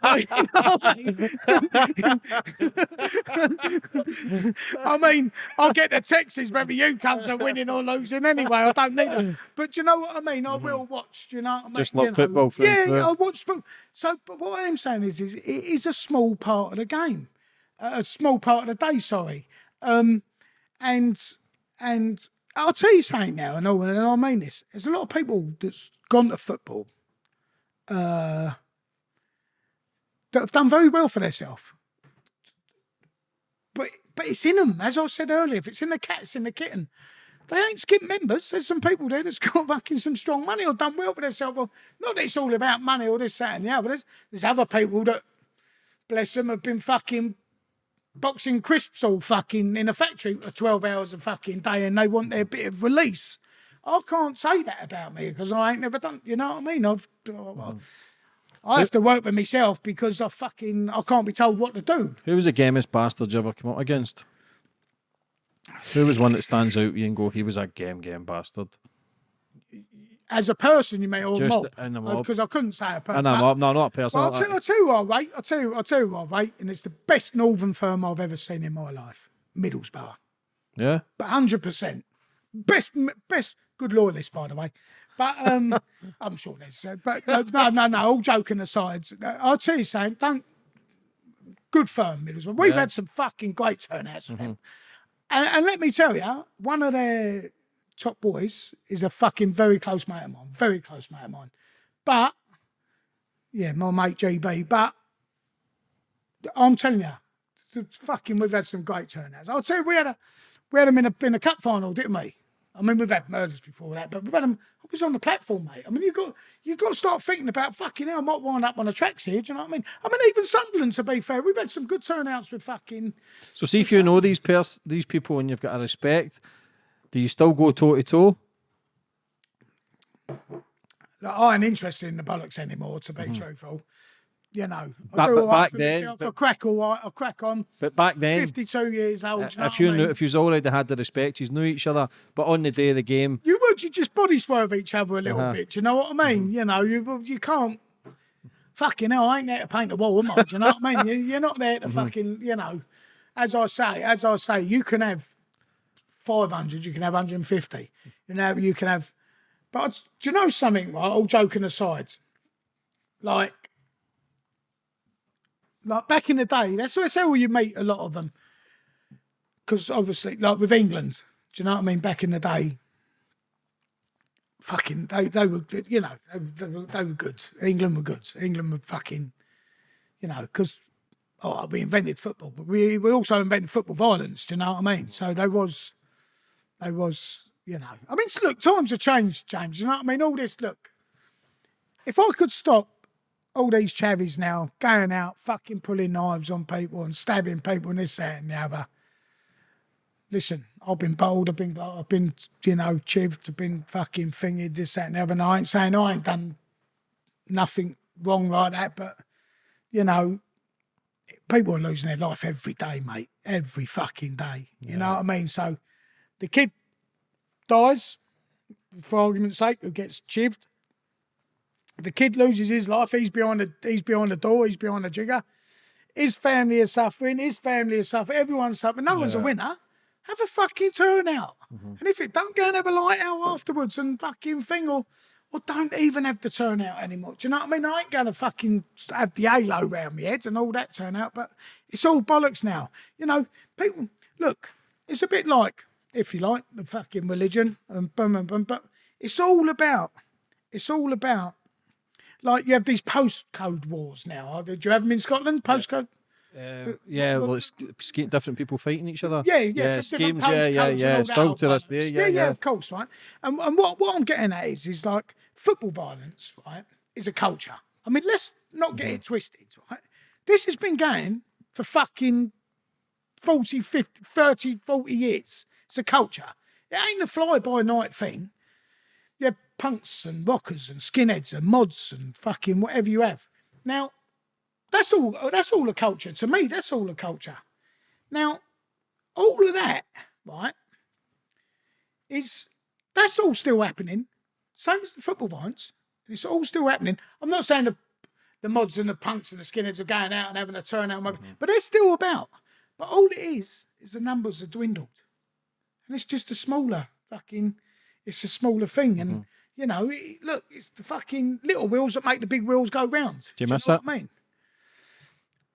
I mean, I'll get the texts whether you cunts are winning or losing anyway. I don't need them. But do you know what I mean? I will watch, do you know what I mean? Just not football. I'll watch football. So, but what I am saying is it is a small part of the game. A small part of the day, sorry. And I'll tell you something now, and I mean this. There's a lot of people that's gone to football that have done very well for themselves. But it's in them, as I said earlier. If it's in the cat, it's in the kitten. They ain't skip members. There's some people there that's got fucking some strong money or done well for themselves. Well, not that it's all about money or this, that, and the other. There's other people that, bless them, have been fucking boxing crisps all fucking in a factory for 12 hours a fucking day and they want their bit of release. I can't say that about me because I ain't never done, you know what I mean? I have to work for myself because I can't be told what to do. Who was the gamest bastard you ever come up against? Who was one that stands out you and go, he was a game bastard? As a person, you may, or just mob? In a mob. Because I couldn't say a person. No, not a person. Well, I'll tell you what I rate. I'll tell you what I rate, and it's the best northern firm I've ever seen in my life. Middlesbrough. Yeah? But 100%. Best, good loyalist, by the way. But I'm sure there's... but no, all joking aside, I'll tell you something, good firm, Middlesbrough. We've had some fucking great turnouts from them. And let me tell you, one of their top boys is a fucking very close mate of mine. But, yeah, my mate GB, but I'm telling you, we've had some great turnouts. I'll tell you, we had them in a cup final, didn't we? I mean, we've had murders before that, but we've had them. I was on the platform, mate. I mean, you got to start thinking about fucking hell. I might wind up on the tracks here. Do you know what I mean? I mean, even Sunderland, to be fair, we've had some good turnouts with fucking. So, see if you know these people and you've got a respect. Do you still go toe to toe? I ain't interested in the bollocks anymore, to be truthful. you know, I But- do but all right back for then- myself. but- I crack all right. I crack on. But back then, 52 years old. Do you know if what you I knew, mean? if you've already had the respect, you knew each other. But on the day of the game, You just body swerve each other a little bit. Do you know what I mean? You know, you can't. Fucking hell, I ain't there to paint the wall, am I? Do you know what I mean? You're not there to fucking, you know. As I say, you can have 500, you can have 150. You can have. But do you know something? Right, all joking aside, like back in the day, that's how you meet a lot of them. Because obviously, like with England, do you know what I mean? Back in the day, fucking, they were, you know, they were good. England were good. England were fucking, you know, because, we invented football, but we also invented football violence, do you know what I mean? So they was, you know. I mean, look, times have changed, James, you know what I mean? All this, look, if I could stop all these chavies now going out, fucking pulling knives on people and stabbing people and this, that and the other, listen, I've been bold, I've been, you know, chived, I've been fucking fingered, this, that and the other, and I ain't saying I ain't done nothing wrong like that, but, you know, people are losing their life every day, mate, every fucking day, you know what I mean? So the kid dies, for argument's sake, who gets chived. The kid loses his life. He's behind the door. He's behind the jigger. His family is suffering. Everyone's suffering. No one's a winner. Have a fucking turnout. And if it don't, go and have a light out afterwards and fucking thing, or don't even have the turnout anymore. Do you know what I mean? I ain't going to fucking have the halo round my head and all that turnout, but it's all bollocks now. You know, people, look, it's a bit like, if you like, the fucking religion and but it's all about, like you have these postcode wars now. Do you have them in Scotland? Postcode? well, it's different people fighting each other. Yeah, for schemes, different postcodes and all that still old to this bollocks. day, Yeah, of course, right. And what I'm getting at is like football violence, right, is a culture. I mean, let's not get it twisted, right? This has been going for fucking 40, 50, 30, 40 years. It's a culture. It ain't a fly-by-night thing. You have punks and rockers and skinheads and mods and fucking whatever you have. Now, that's all a culture. To me, that's all a culture. Now, all of that, right, that's all still happening. Same as the football violence. It's all still happening. I'm not saying the mods and the punks and the skinheads are going out and having a turnout, but they're still about. But all it is the numbers are dwindled. And it's just a smaller thing. And, you know, look, it's the fucking little wheels that make the big wheels go round. Do you miss know it? what I mean?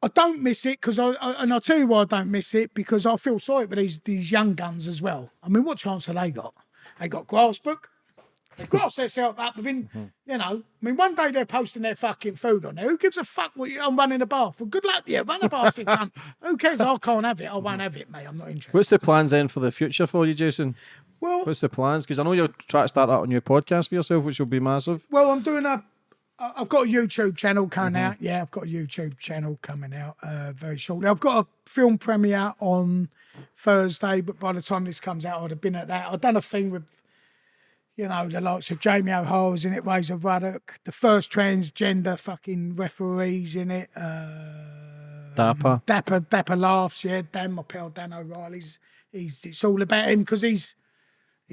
I don't miss it because I'll tell you why I don't miss it, because I feel sorry for these young guns as well. I mean, what chance have they got? They got grass book. They grass themselves up within, you know. I mean, one day they're posting their fucking food on there. Who gives a fuck what I'm running a bath? Well, good luck to you. Run a bath, you cunt. Who cares? I can't have it. I won't have it, mate. I'm not interested. What's the plans then for the future for you, Jason? Well, What's the plans? Because I know you're trying to start out a new podcast for yourself, which will be massive. well, I've got a YouTube channel coming out. Yeah, I've got a YouTube channel coming out very shortly. I've got a film premiere on Thursday, but by the time this comes out, I'd have been at that. I've done a thing with, you know, the likes of Jamie O'Hara was in it, Razor Ruddock, the first transgender fucking referees in it. Dapper laughs, yeah. Dan, my pal Dan O'Reilly's. It's all about him because he's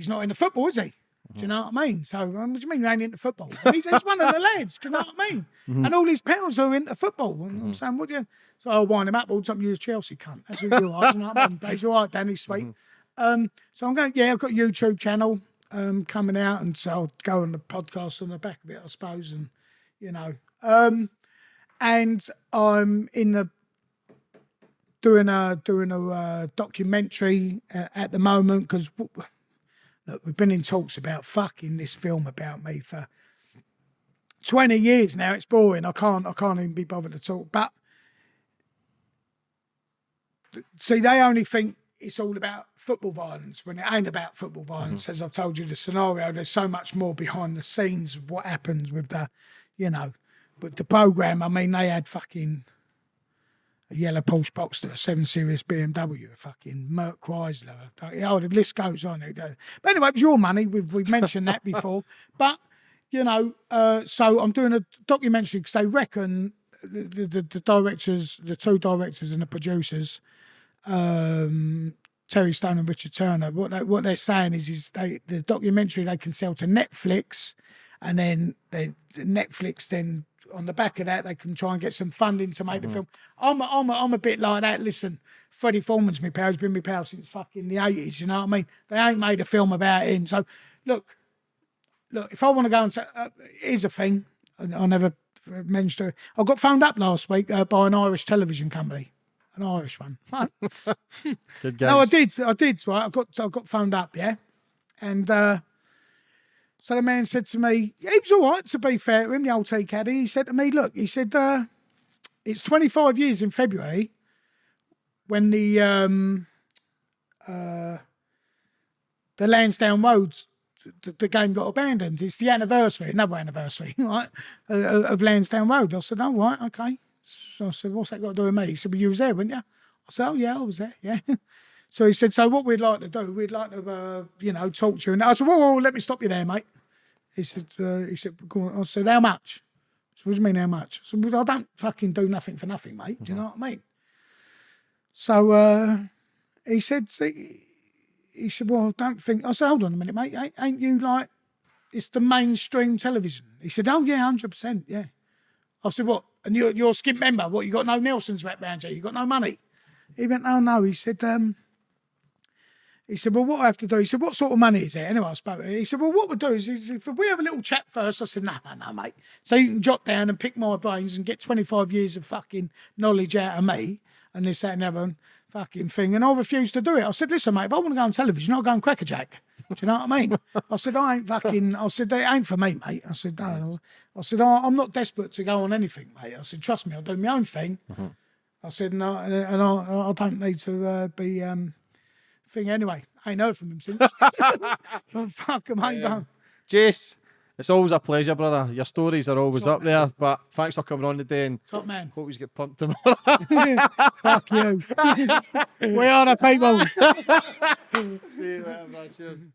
not into football, is he? Do you know what I mean? So, what do you mean he ain't into football? He's one of the lads, do you know what I mean? And all his pals are into football. And I'm saying, what do you... So I'll wind him up all the time, you're a Chelsea cunt. That's who you are, do you know what I mean? But he's all right, Dan, he's sweet. So I'm going, I've got a YouTube channel coming out, and so I'll go on the podcast on the back of it, I suppose, and, you know. And I'm doing a documentary at the moment, because... Look, we've been in talks about fucking this film about me for 20 years now. It's boring. I can't even be bothered to talk. But see, they only think it's all about football violence when it ain't about football violence. As I've told you, the scenario, there's so much more behind the scenes of what happens with the, you know, with the program. I mean, they had fucking a yellow Porsche Boxster, a 7 Series BMW, a fucking Merc Chrysler. The list goes on. But anyway, it was your money. We've mentioned that before. But, you know, so I'm doing a documentary because they reckon the directors, the two directors and the producers, Terry Stone and Richard Turner, what they're saying is the documentary they can sell to Netflix, and then Netflix then on the back of that they can try and get some funding to make the film. I'm a bit like that. Listen, Freddie Foreman's my pal. He's been my pal since fucking the 80s. You know what I mean? They ain't made a film about him. So look, if I want to go and say, here's a thing I never mentioned. I got phoned up last week by an Irish television company. An Irish one. Good No, I guys. did. Right, I got phoned up, yeah, and so the man said to me, he was all right. To be fair to him, the old tea caddy, he said to me, look, he said, it's 25 years in February when the Lansdowne Road, the game got abandoned. It's the anniversary, another anniversary, right, of Lansdowne Road. I said, oh, right, okay. So I said, what's that got to do with me? He said, well, you was there, weren't you? I said, oh, yeah, I was there, yeah. So he said, so what we'd like to do, we'd like to, talk to you. And I said, whoa, let me stop you there, mate. He said, go on. I said, how much? I said, what do you mean, how much? I said, well, I don't fucking do nothing for nothing, mate. Do you know what I mean? So he said, well, I don't think. I said, hold on a minute, mate. Ain't you like, it's the mainstream television? He said, oh, yeah, 100%, yeah. I said, what? And you're a skimp member? What, you got no Nelsons wrapped around you? You got no money? He went, oh, no. He said, well, what I have to do? He said, what sort of money is there? Anyway, I spoke to him. He said, well, what we'll do is if we have a little chat first. I said, no, mate. So you can jot down and pick my brains and get 25 years of fucking knowledge out of me and this, that, and the other fucking thing. And I refused to do it. I said, listen, mate, if I want to go on television, I'll go and crackerjack. Do you know what I mean? I said, it ain't for me, mate. I said, no. I said, I'm not desperate to go on anything, mate. I said, trust me, I'll do my own thing. I said, no, and I don't need to be thing anyway. I ain't heard from him since. But fuck him, ain't done. Jace, it's always a pleasure, brother. Your stories are always up there, but thanks for coming on today and Top man. hope you get pumped tomorrow. Fuck you. We are the people. See you later, man. Cheers.